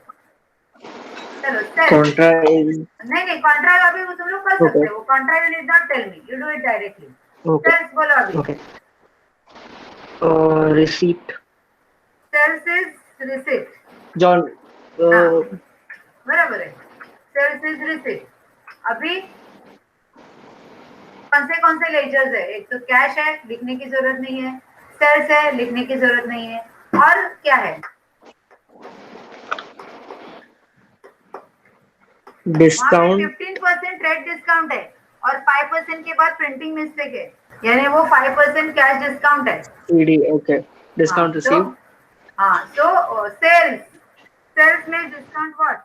चलो सेल, कॉन्ट्रा इज नहीं कॉन्ट्रा अभी वो तुम लोग कर सकते हो, contra you need not tell me, you do it directly. Okay sales बोलो अभी। Okay. Receipt sales is receipt. John हाँ बराबर है, सेल्स इज रिसिप्ट। अभी कौन से लेजर्स है? एक तो कैश है, लिखने की जरूरत नहीं है, सेल्स है, लिखने की जरूरत नहीं है, और क्या है? डिस्काउंट 15% ट्रेड डिस्काउंट है और 5% के बाद प्रिंटिंग मिस्टेक है, यानी वो 5% कैश डिस्काउंट है। CD okay. हाँ डिस्काउंट तो, रिसीव्ड हाँ तो सेल्स, सेल्स में डिस्काउंट व्हाट?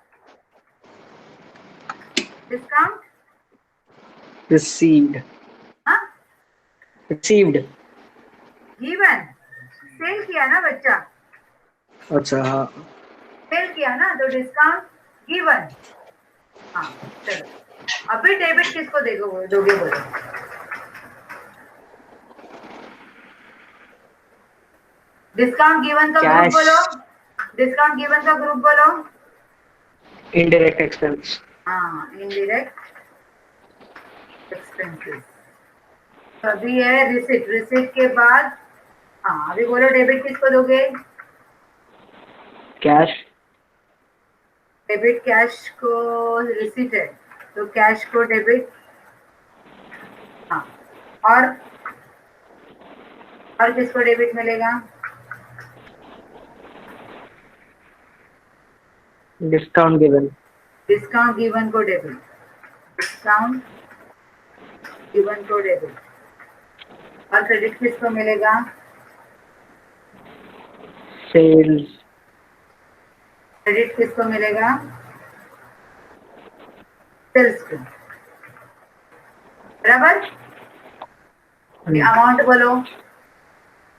डिस्काउंट रिसीव्ड हाँ रिसीव्ड। गिवन, सेल किया ना बच्चा, अच्छा हाँ। सेल किया ना, तो डिस्काउंट गिवन। हाँ चलो, अभी डेबिट किसको दोगे बोलो? डिस्काउंट गिवन का ग्रुप कैश बोलो, डिस्काउंट गिवन का ग्रुप बोलो। Indirect expense. हाँ, इनडायरेक्ट एक्सपेंसेस। तो अभी है रिसिप्ट, रिसिप्ट के बाद हाँ अभी बोलो डेबिट किसको दोगे? कैश डेबिट कैश को, रिसिप्ट है तो कैश को डेबिट। हाँ, और किसको डेबिट मिलेगा? Discount given. डिस्काउंट गिवन को डेबिट, डिस्काउंट गिवन को डेबिट। और क्रेडिट किसको मिलेगा? सेल्स क्रेडिट किसको मिलेगा? सेल्स को, बराबर। अभी अमाउंट बोलो,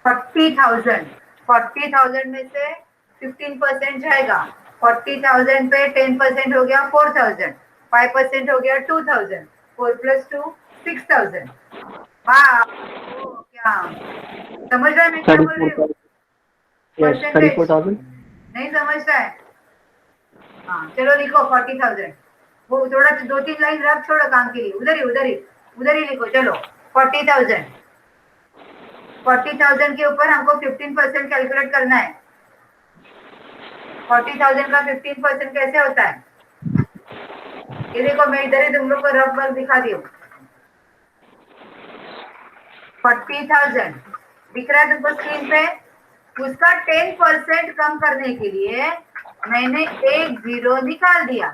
40,000। 40,000 में से 15% जाएगा, 40,000 पे 10% हो गया 4,000, 5% हो गया 2,000, 4 + 2 6,000। वाह, क्या समझ रहा है मैं क्या बोल रही हूँ? 34,000 यस परसेंटेज 34,000। नहीं समझ रहा है? हाँ चलो लिखो 40,000, वो थोड़ा 2-3 लाइन रख छोड़ो काम के लिए, उधर ही लिखो। चलो 40,000, 40,000 के ऊपर हमको 15% कैलकुलेट करना है। 40,000 का 15% कैसे होता है? ये देखो, मैं इधर ही तुम लोग को रफ वर्क दिखा दी हूँ। 40,000 दिख रहा है तुमको स्क्रीन पे? उसका 10% कम करने के लिए मैंने एक जीरो निकाल दिया,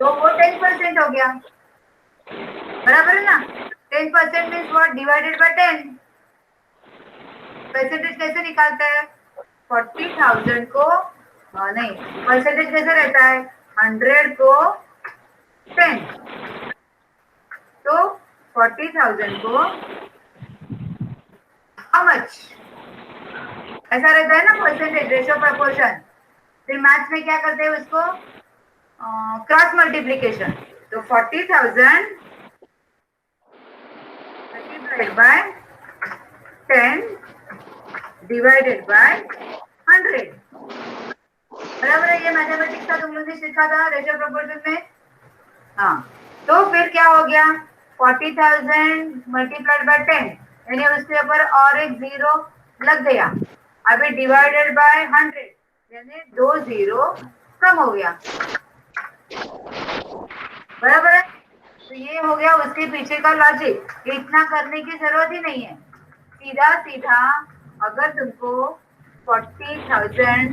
तो वो 10% हो गया, बराबर है ना? 10% means what? Divided by 10। Percentage कैसे निकालते हैं? 40,000 को नहीं, परसेंटेज कैसे रहता है? 100 को 10, तो 40,000 को हाउ मच, ऐसा रहता है ना परसेंटेज, रेशियो प्रपोर्शन। फिर मैथ्स में क्या करते हैं उसको? Cross multiplication. तो 40,000 मल्टीप्लाइड बाय 10 डिवाइडेड बाय 100, बराबर है? ये मैथमेटिक्स का तुम लोग ने सीखा था रेशियो प्रोपोर्शन में। हाँ, तो फिर क्या हो गया? 40,000 मल्टीप्लाइड बाय 10, यानी उसके ऊपर और एक जीरो लग गया। अभी डिवाइडेड बाय 100, यानी 2 जीरो कम हो गया, बराबर है? तो ये हो गया उसके पीछे का लॉजिक। इतना करने की जरूरत ही नहीं है, सीधा सीधा अगर तुमको 40,000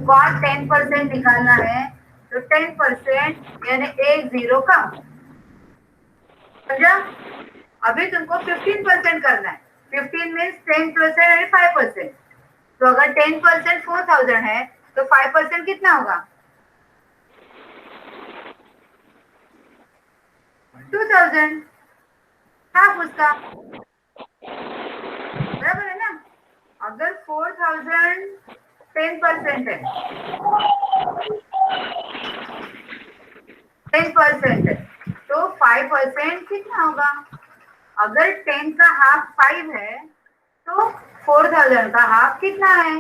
का 10% निकालना है तो 10% यानी एक जीरो कम, समझा? अभी तुमको 15% करना है, 15 मीन्स 10% यानी 5%। तो अगर 10% 4,000 है तो 5% कितना होगा? 2000, हाफ उसका, बराबर है ना। अगर 4000 10% है, 10% है, तो 5% कितना होगा? अगर 10 का हाफ 5 है, तो 4000 का हाफ कितना है?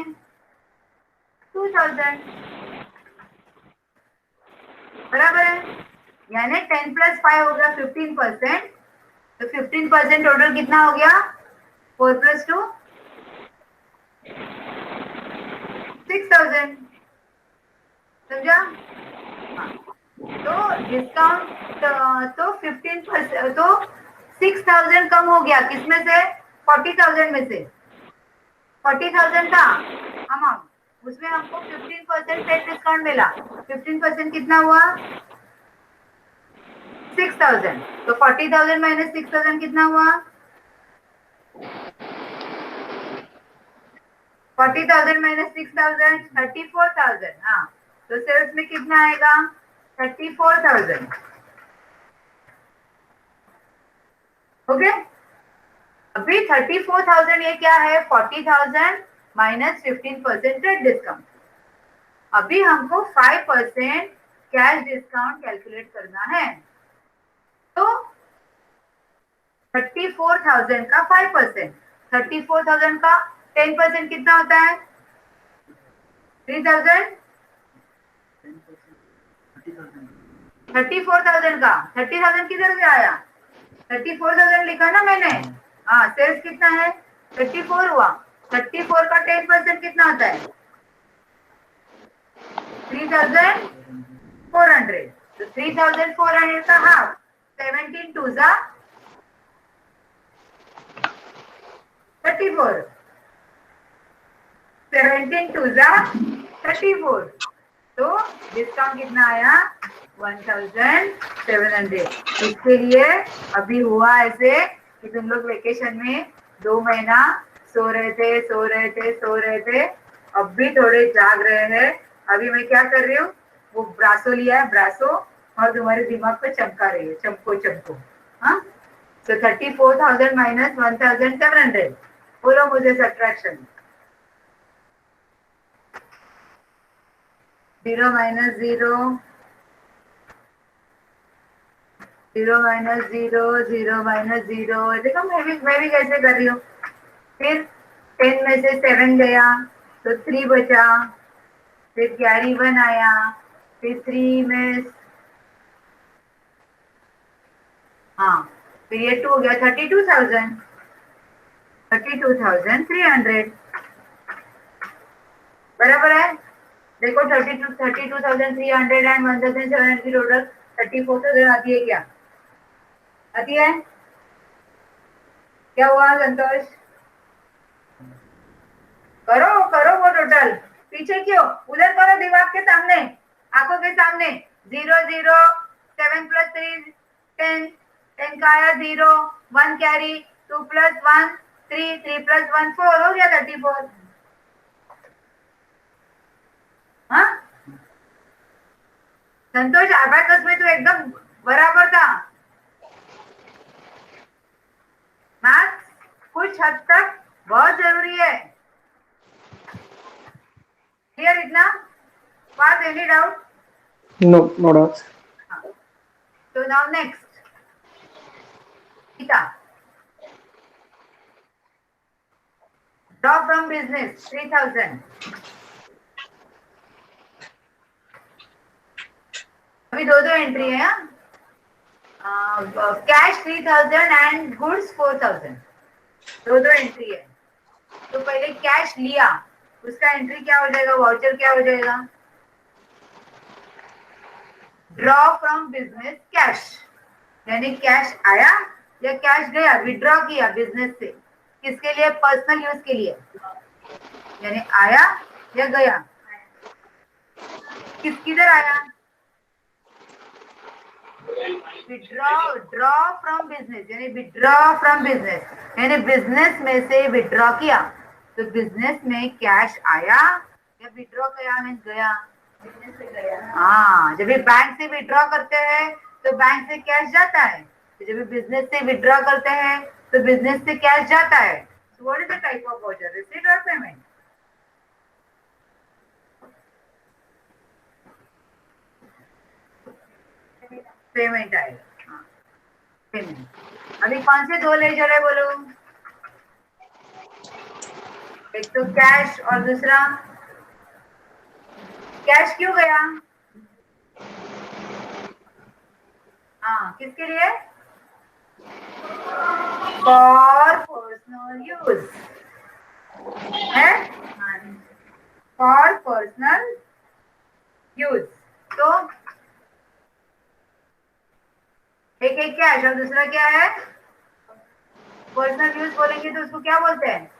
2000, बराबर है। यानी 10 प्लस 5 हो गया 15%, तो 15% टोटल कितना हो गया? 4 प्लस 2 6000, समझा? हाँ। तो डिस्काउंट तो 15%, तो 6000 कम हो गया, किसमें से? 40,000 में से। 40,000 का अमाउंट, उसमें हमको 15% सेट डिस्काउंट मिला। 15% कितना हुआ? 6000। तो 40,000 माइनस 6000 कितना हुआ? 40,000 माइनस 6000 34,000। हाँ, तो सेल्स में कितना आएगा? 34,000। ओके, अभी 34,000 ये क्या है? 40,000 माइनस 15% रेट डिस्काउंट। अभी हमको 5% कैश डिस्काउंट कैलकुलेट करना है। तो 34,000 का 5%, 34,000 का 10% कितना होता है? 3,000। 34,000 का 30,000 किधर से आया? 34,000 लिखा ना मैंने। हाँ, सेल्स कितना है? 34 हुआ। 34 का 10% कितना होता है? 3,400। तो 3,400 का हाफ 17 2 जा 34, 17 2 जा 34। तो डिस्काउंट कितना आया? 1,700। इसके लिए अभी हुआ ऐसे कि तुम लोग वेकेशन में 2 महीना सो रहे थे, सो रहे थे, सो रहे थे, अब भी थोड़े जाग रहे हैं। अभी मैं क्या कर रही हूँ? वो ब्रासो लिया है, ब्रासो, और तुम्हारे दिमाग पे चमका रही है, चमको चमको। हाँ, तो 34,000 माइनस 1,700, बोलो मुझे सब्ट्रैक्शन। 0 minus 0, 0 minus 0, 0 minus 0। देखो मैं भी कैसे कर रही हूँ। फिर 10 में से 7 गया, तो 3 बचा, फिर कैरी 1 आया, फिर 3 में, हाँ, फिर ये 2 हो गया, 32,000, 32,300, बराबर है। देखो 32,300 एंड 1,700 की टोटल 34,000 आती है क्या? आती है? क्या हुआ संतोष? करो करो वो टोटल, पीछे क्यों? उधर करो, दिमाग के सामने, आंखों के सामने। 0 0, 7 प्लस 3 10, 10 का आया 0, 1 कैरी, 2 प्लस 1 3, 3 प्लस 1 4, हो गया 34। हाँ संतोष, अबाकस में तो एकदम बराबर था। मैथ्स कुछ हद तक बहुत जरूरी है। क्लियर इतना? पास any doubt? No, no doubts. So now next, Gita. Draw from business 3,000. अभी दो एंट्री है। कैश 3,000 एंड गुड्स 4,000, दो एंट्री है। तो पहले कैश लिया, उसका एंट्री क्या हो जाएगा? वाउचर क्या हो जाएगा? ड्रॉ फ्रॉम बिजनेस कैश, यानी कैश आया या कैश गया, विड्रॉ किया बिजनेस से, किसके लिए? पर्सनल यूज के लिए, यानी आया या गया? किधर आया? ड्रॉ फ्रॉम बिजनेस, यानी विड्रॉ फ्रॉम बिजनेस, यानी बिजनेस में से विड्रॉ किया। तो बिजनेस में कैश आया या विड्रॉ किया मीन्स गया? हाँ, जब भी बैंक से विड्रॉ करते हैं तो बैंक से कैश जाता है, तो जब बिजनेस से विड्रॉ करते हैं तो बिजनेस से कैश जाता है. So what is the type of voucher? Receipt or payment? Payment आएगा. हाँ, पेमेंट. अभी कौन से दो लेजर है बोलो? एक तो कैश और दूसरा कैश क्यों गया? हाँ, किसके लिए? फॉर पर्सनल यूज है. For personal use. तो एक एक कैश और दूसरा क्या है? पर्सनल यूज बोलेंगे तो उसको क्या बोलते हैं?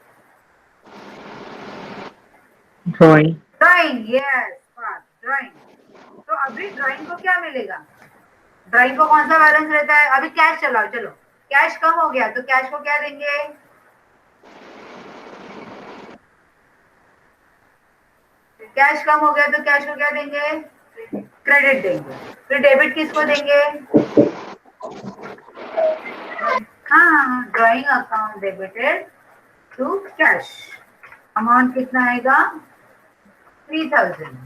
ड्राइंग. ड्राइंग. Yes, drawing. तो अभी ड्राइंग को क्या मिलेगा? ड्राइंग को कौन सा बैलेंस रहता है? अभी कैश चलाओ. चलो, कैश कम हो गया तो कैश को क्या देंगे? कैश कम हो गया तो कैश को क्या देंगे? क्रेडिट देंगे. फिर डेबिट किसको देंगे? हाँ, drawing account debited to cash. Amount कितना आएगा? 3000.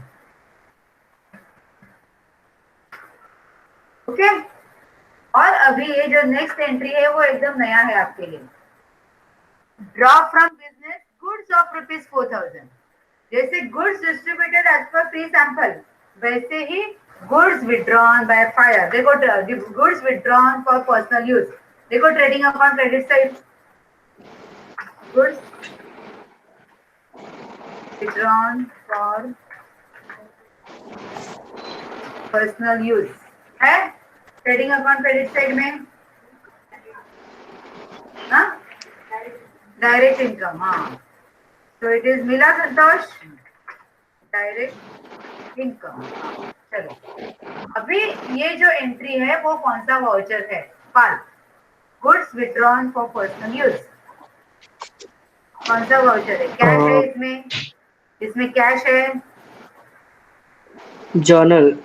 ओके. और अभी ये जो नेक्स्ट एंट्री है वो एकदम नया है आपके लिए. Draw from business goods of ₹4000. जैसे goods distributed as per free sample, वैसे ही गुड्स विड्रॉन बाय फायर. देखो, goods withdrawn for personal use. देखो, trading account credit side. Goods withdrawn for personal use है ट्रेडिंग अकाउंट क्रेडिट साइड में. हाँ, direct income. हाँ, तो इट इज मिला संतोष. Direct income. चलो, अभी ये जो एंट्री है वो कौन सा वाउचर है? Pal. Goods withdrawn for personal use. कौन सा वाउचर है? कैश है इसमें. इसमें कैश है. जर्नल.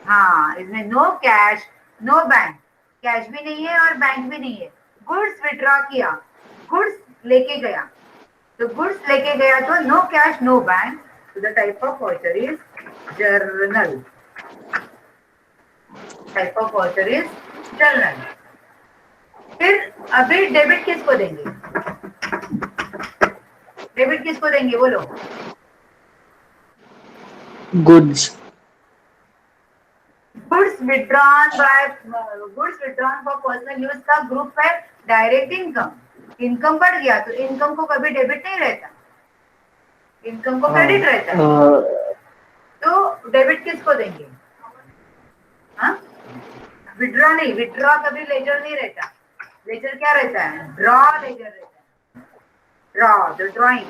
हाँ, इसमें no cash no bank. Cash भी नहीं है और बैंक भी नहीं है. गुड्स विड्रॉ किया, गुड्स लेके गया. तो गुड्स लेके गया तो no cash no bank. So the type of voucher is journal. Type of voucher is journal. फिर अभी डेबिट किसको देंगे? डेबिट किसको देंगे बोलो? Goods. Goods withdrawn for personal use का ग्रुप है डायरेक्ट इनकम. इनकम बढ़ गया तो इनकम को कभी डेबिट नहीं रहता, इनकम को क्रेडिट रहता है. तो डेबिट किसको देंगे? हाँ, विड्रॉ नहीं. विड्रॉ कभी लेजर नहीं रहता. लेजर क्या रहता है? ड्रॉ लेजर रहता है. ड्रॉ तो ड्राइंग.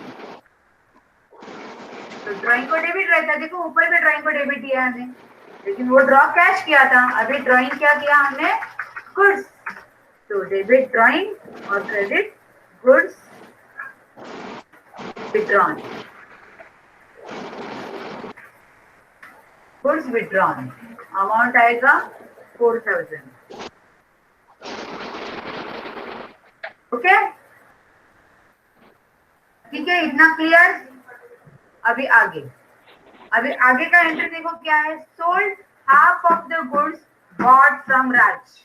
तो ड्राइंग को डेबिट रहता है. देखो, ऊपर में ड्राइंग को डेबिट दिया है हमने, लेकिन वो ड्रॉ कैश किया था. अभी ड्राइंग क्या किया हमने? गुड्स. तो डेबिट ड्राइंग और credit goods withdrawn. Goods withdrawn amount आएगा 4000. ओके, ठीक है. इतना क्लियर. अभी आगे का एंट्री देखो क्या है. Sold half of the goods bought from Raj.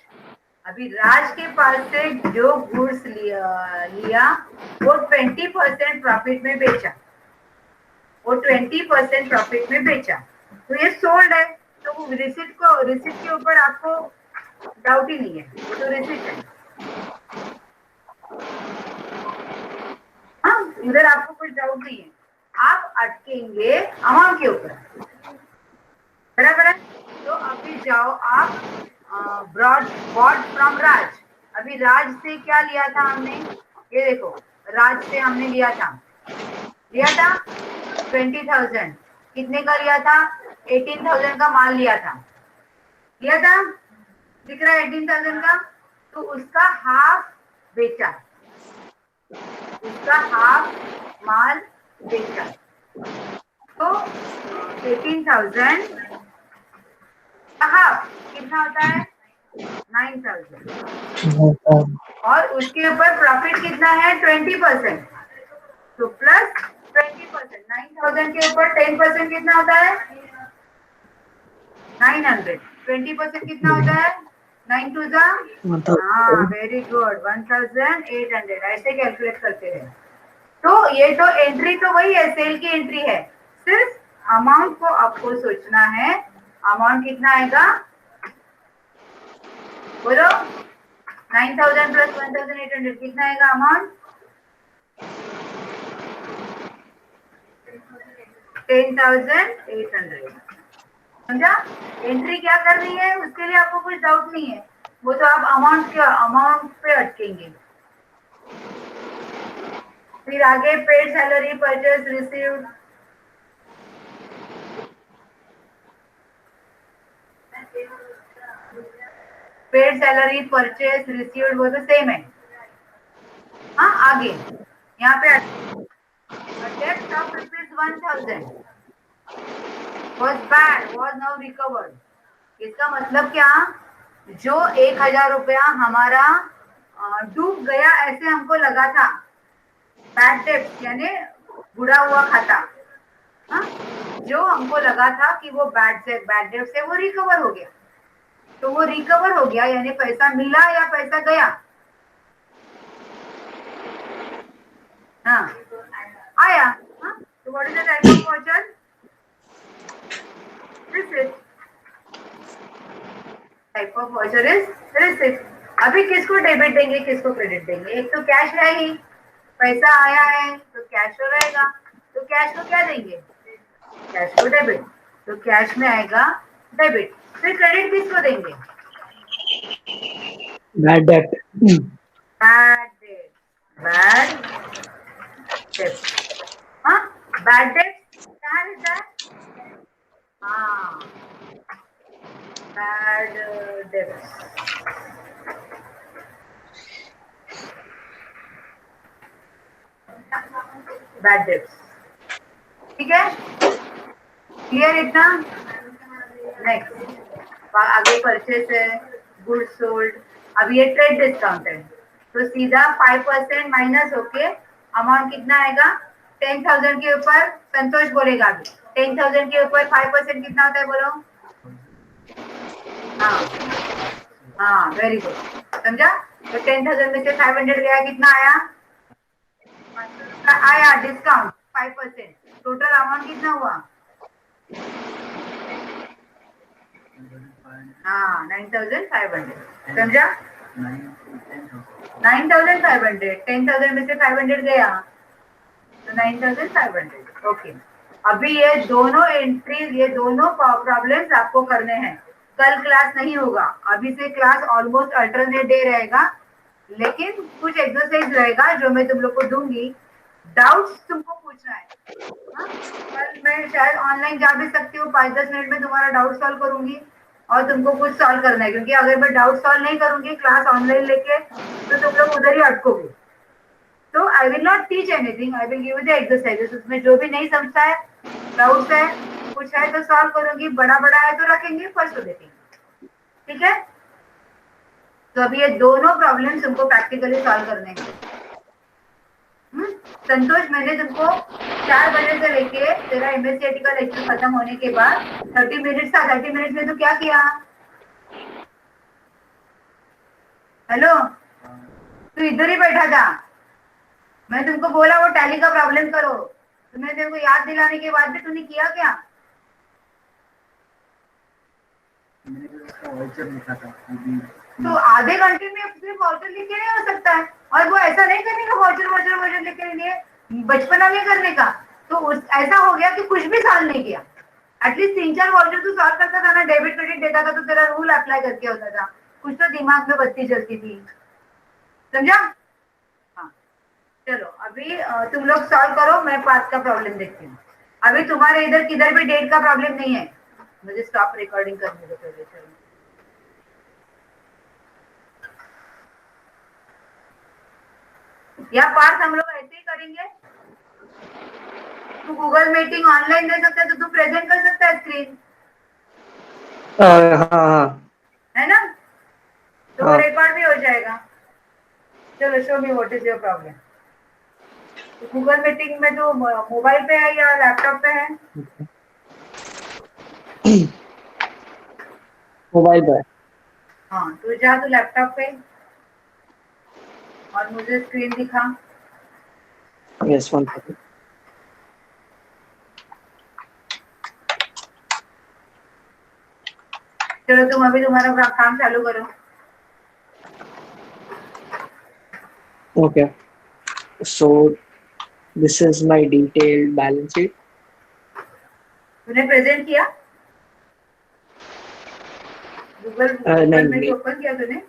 अभी राज के पास से जो गुड्स लिया वो 20% प्रॉफिट में बेचा. वो 20% प्रॉफिट में बेचा. तो ये सोल्ड है. तो वो रिसिप्ट के ऊपर आपको डाउट ही नहीं है. वो तो रिसिप्ट है. हाँ, इधर आपको कुछ डाउट नहीं है. आप अटकेंगे अमाउंट के ऊपर. बराबर है. तो अभी जाओ आप बॉट फ्रॉम राज. अभी राज से क्या लिया था हमने? ये देखो, राज से हमने लिया था 20,000. कितने का लिया था? 18,000 का माल लिया था. दिख रहा है 18,000 का. तो उसका हाफ बेचा. उसका हाफ माल बेचा. तो 18,000 हाफ कितना होता है? 9,000 और उसके ऊपर प्रॉफिट कितना है 20%, तो प्लस 20%, 9,000 के ऊपर 10% कितना होता है 900, 20% कितना होता है 9 टू जा, हाँ वेरी गुड 1,800, ऐसे कैलकुलेट करते हैं। तो ये तो एंट्री तो वही है, सेल की एंट्री है, सिर्फ अमाउंट को आपको सोचना है, अमाउंट कितना आएगा बोलो 9,000 प्लस 1,800 कितना आएगा अमाउंट 10,800, समझा। एंट्री क्या करनी है उसके लिए आपको कुछ डाउट नहीं है, वो तो आप अमाउंट पे अटकेंगे। फिर आगे paid salary purchase received, paid salary purchase received वो तो सेम है। हाँ आगे यहाँ पे डेप्ट of ₹1,000 was bad was now recovered, इसका मतलब क्या, जो 1,000 रुपया हमारा डूब गया ऐसे हमको लगा था, बैड डेप्ट यानी बुरा हुआ खाता, हाँ जो हमको लगा था कि वो बैड डेप्ट से वो रिकवर हो गया, तो वो रिकवर हो गया यानी पैसा मिला या पैसा गया, हाँ आया, हाँ तो what is the type of voucher receipt, type of voucher is receipt. अभी किसको डेबिट देंगे किसको क्रेडिट देंगे, एक तो कैश है ही, पैसा आया है तो कैश हो रहेगा, तो कैश को क्या देंगे कैश को डेबिट, तो कैश में आएगा डेबिट, फिर क्रेडिट किसको देंगे bad debt bad debt, bad debt, हाँ बैड डेट क्या रहता है, हाँ बैड डेट, बैड डेट, ठीक है क्लियर इतना। नेक्स्ट आगे परचेस है गुड्स सोल्ड, अब ये ट्रेड डिस्काउंट है तो सीधा 5% माइनस होके अमाउंट कितना आएगा 10,000 के ऊपर, संतोष बोलेगा अभी 10,000 के ऊपर 5% कितना होता है बोलो, हाँ हाँ वेरी गुड समझा, तो 10,000 में से 500 गया कितना आया आया डिस्काउंट 5%, टोटल अमाउंट कितना हुआ हाँ 9,500, समझा 9,500, 10,000 में से 500 गया तो 9,500, ओके। अभी ये दोनों एंट्रीज, ये दोनों प्रॉब्लम्स आपको करने हैं, कल क्लास नहीं होगा, अभी से क्लास ऑलमोस्ट अल्टरनेट डे रहेगा, लेकिन कुछ एक्सरसाइज रहेगा जो मैं तुम लोग को दूंगी, डाउट्स तुमको पूछना है, हाँ कल मैं शायद ऑनलाइन जा भी सकती हूँ, 5-10 मिनट में तुम्हारा डाउट सॉल्व करूंगी और तुमको कुछ सॉल्व करना है, क्योंकि अगर मैं डाउट सॉल्व नहीं करूंगी क्लास ऑनलाइन लेके तो तुम लोग उधर ही अटकोगे, तो I will not teach anything, I will give you the exercises, उसमें जो भी नहीं समझता है डाउट्स है कुछ है तो सॉल्व करूंगी, बड़ा बड़ा है तो रखेंगे फर्स्ट हो देखेंगे, ठीक है। तो अभी ये दोनों प्रॉब्लम तुमको प्रैक्टिकली सॉल्व करने हैं। संतोष मैंने तुमको 4 बजे से लेके तेरा एमएससीआईटी का लेक्चर खत्म होने के बाद 30 मिनट था, 30 मिनट में तो क्या किया, हेलो तू इधर ही बैठा था, मैं तुमको बोला वो टैली का प्रॉब्लम करो, तुम्हें तेरे को याद दिलाने के बाद भी तूने किया क्या, तो आधे घंटे में सिर्फ वाउचर लिख के नहीं हो सकता है, और वो ऐसा नहीं करने का वाउचर लिख के लिए बचपना में करने का, तो ऐसा हो गया कि कुछ भी सॉल्व नहीं किया, एटलीस्ट 3-4 वाउचर तू सॉल्व करता था ना, डेबिट क्रेडिट देता था तो तेरा रूल अप्लाई करके होता था, कुछ तो दिमाग में बत्ती जलती थी, समझा। हाँ चलो अभी तुम लोग सॉल्व करो, मैं पाथ का प्रॉब्लम देखती हूँ, अभी तुम्हारे इधर किधर भी डेट का प्रॉब्लम नहीं है, मुझे स्टॉप रिकॉर्डिंग करने दो पहले, चलो या पार्ट हम लोग ऐसे ही करेंगे, तू गूगल मीटिंग ऑनलाइन दे सकता है तो तू प्रेजेंट कर सकता है स्क्रीन, हाँ हाँ है ना, तो वो हाँ रिकॉर्ड भी हो जाएगा। चलो show me what is your problem. Google meeting में तो मोबाइल पे है या लैपटॉप पे है? मोबाइल पर हाँ तो जा तो लैपटॉप पे और मुझे स्क्रीन दिखा। Yes 1 second. चलो तुम अभी तुम्हारा काम चालू करो। Okay so this is my detailed balance sheet. तूने प्रेजेंट किया? गूगल नहीं गूगल मीट नहीं ओपन किया तूने?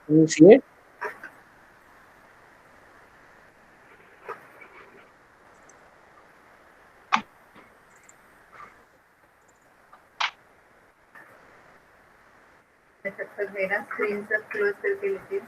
you see it? मैं तब तक मेरा स्क्रीन सब क्लोज करके लेती हूँ।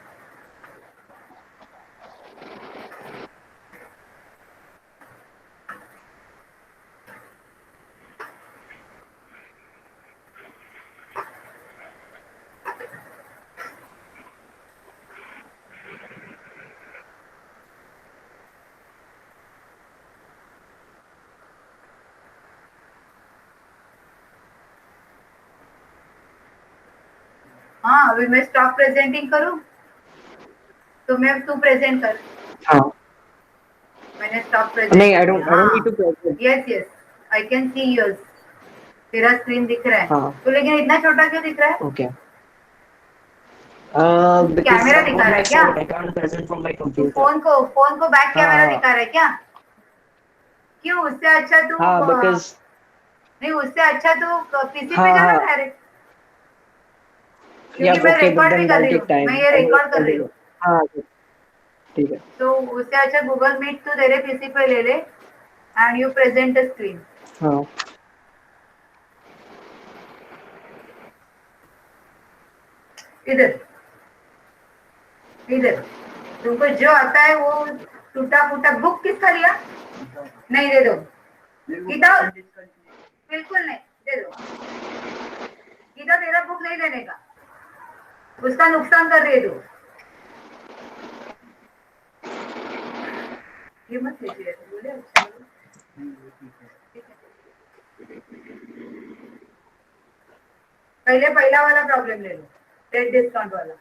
हाँ अभी मैं स्टॉप प्रेजेंटिंग करूँ तो मैं तू प्रेजेंट कर। हाँ मैंने स्टॉप नहीं प्रेजेंट किया। आई डोंट नीड हाँ to present. Yes yes I can see yours. तेरा स्क्रीन दिख रहा है हाँ तो लेकिन इतना छोटा क्यों दिख रहा है? ओके because कैमरा I'm दिखा on रहा my है क्या? phone I can't present from my तू computer। फोन को बैक हाँ कैमरा हाँ दिखा रहा है क्या? क्यों उससे अच्छा तू हाँ because नहीं उससे अच्छा तू पीसी पे हाँ जाना हाँ डायरेक्ट। क्योंकि yeah मैं okay but रिकॉर्ड भी then कर that'll रही take हूँ। मैं time ये I will रिकॉर्ड कर रही हूँ। continue। हाँ ठीक है। तो उससे अच्छा गूगल मीट तू तेरे पीसी पे ले ले and you present the screen. हाँ इधर इधर तुमको जो आता है वो टूटा फूटा बुक किसका लिया? नहीं दे दो। किताब बिल्कुल नहीं दे दो। गीता तेरा बुक नहीं देने का। उसका नुकसान कर रही है तू। ये मत लीजिए बोले अच्छा बोलो। ठीक है। पहले पहला वाला प्रॉब्लम ले लो रेट डिस्काउंट वाला।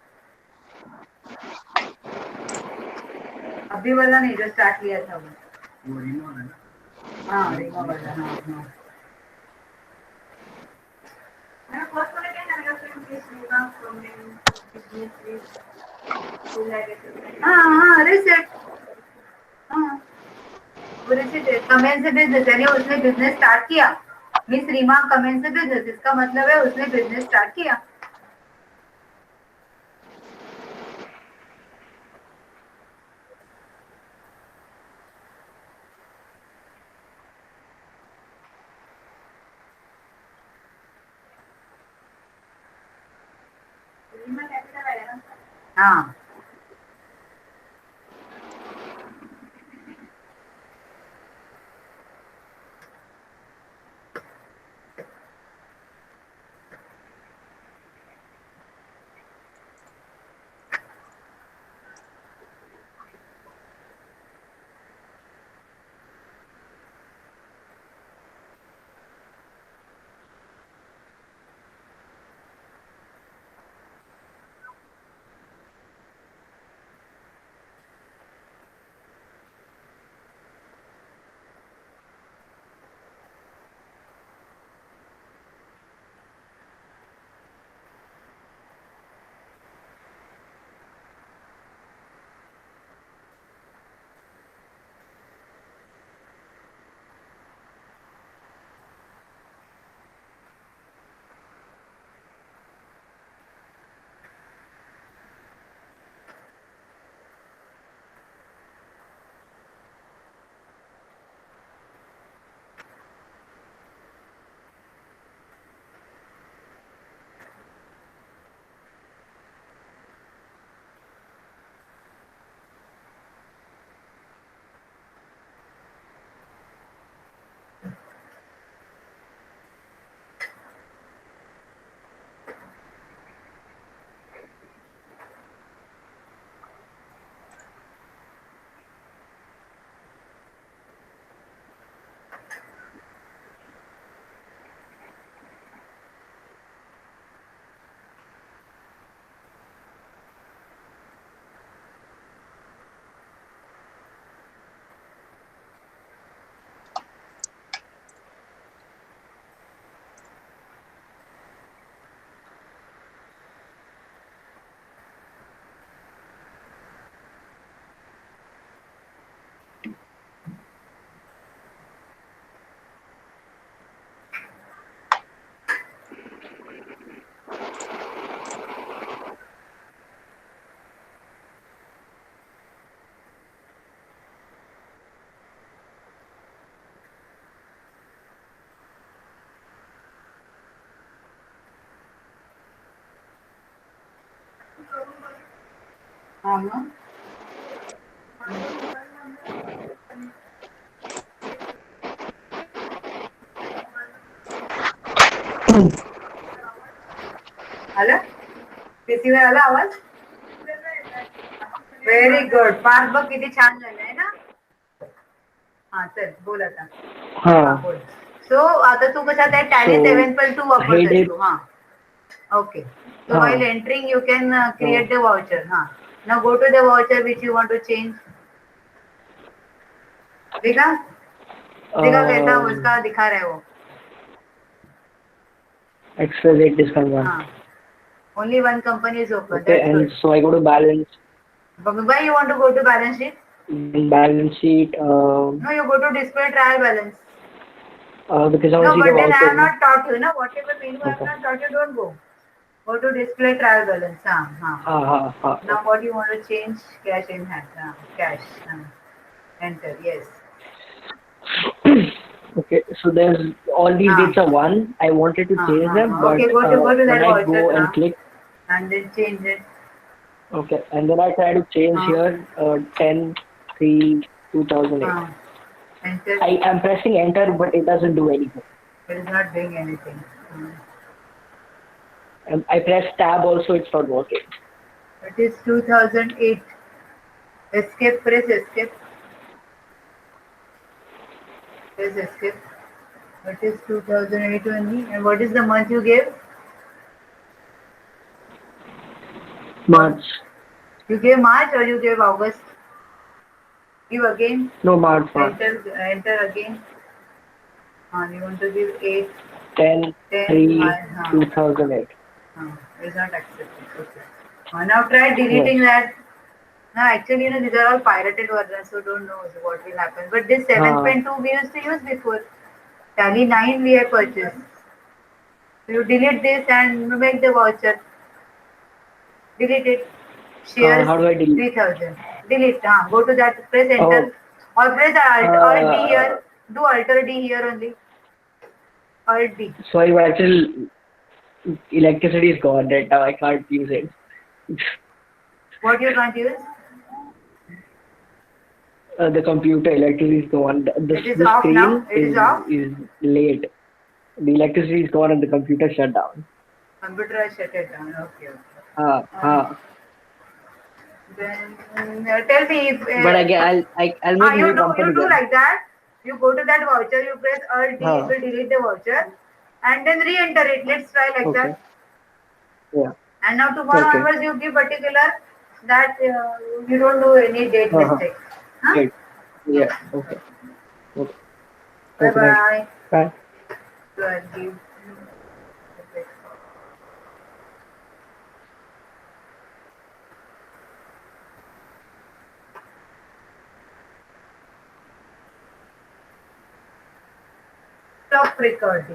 अभी वाला नहीं जो स्टार्ट किया था वो। वो रिनो है ना। हाँ रिमो वाला हाँ हाँ। मैंने फर्स्ट वाला क्या था मेरा फ्रेंड प्लीज होगा फ्रॉम बिजनेस प्लीज। हाँ हाँ रिसेट। हाँ वो रिसेट कमेंट से बिजनेस यानी उसने बिजनेस स्टार्ट किया। मिस रीमा कमेंट से बिजनेस इसका मतलब है उसने बिजनेस स्टार्ट किया। हाँ हाँ मग. आलं? किती वेळ आला आवाज? Very good. फार बघ किती छान झालंय ना. हा चल बोल आता. हा हाँ. बोल. सो आता तू कशा त्या टॅली So 7.2 I वापरतोस did. तू. हा. Okay. So while हाँ. entering, you can हाँ. create the voucher. Huh. Now go to the voucher which you want to change. देखा देखा कैसा Um, उसका दिखा रहा है वो. Express 8 discount one. हाँ. Only one company is open. Okay, That's and good. so I go to balance But why you want to go to balance sheet? balance sheet. No, you go to display trial balance. Because I want No, to see the but then I voucher. have No? not taught you. No, whatever menu I have Okay. not taught you, don't go. Go to display trial balance. हाँ हाँ हाँ. Now what you want to change? Cash in hand. Cash. Enter. Yes. Okay, so there's all these हाँ. dates are one. I wanted to change them, but Okay, go to that when I voucher. go and click, And then change it. okay, and then I try to change हाँ. here 10/3/2008. Enter. I am pressing enter, but it doesn't do anything. It is not doing anything. And I press tab also, it's not working. It is 2008. Escape. Press escape. Press escape. It is 2008 only. And what is the month you gave? What? March. You gave March or you gave August? Give again. No, March. Enter again. You want to give 8, 10 10, 3 2008. it's not accepted. Okay. Now try deleting Yes. that. No, actually, these are all pirated versions, so don't know what will happen. But this हाँ 7.2 we used to use before. Tally 9 we have purchased. So you delete this and make the voucher. Delete it. Shares how do I delete? 3000. Delete. Go to that. Press enter. Oh, Or press Alt D uh, here. Do Alt D here only. Alt D. sorry, but actually electricity is gone right now. I can't use it. What you can't use? The computer electricity is gone. It is The off now. screen It is off. is late. The electricity is gone and the computer shut down. Computer has shut it down. Okay. हाँ हाँ. Then tell me if But again, I'll make new you company do then. like that. You go to that voucher. You press Alt D. It हाँ. will delete the voucher, and then re-enter it. Let's try like Okay. that. Yeah. And now tomorrow Okay. onwards, you give particular that you don't do any date Uh-huh. mistake. Huh? Great. Yeah. Okay. Okay. Okay. Bye Okay. Thank you. bye. Bye. Give. Stop recording.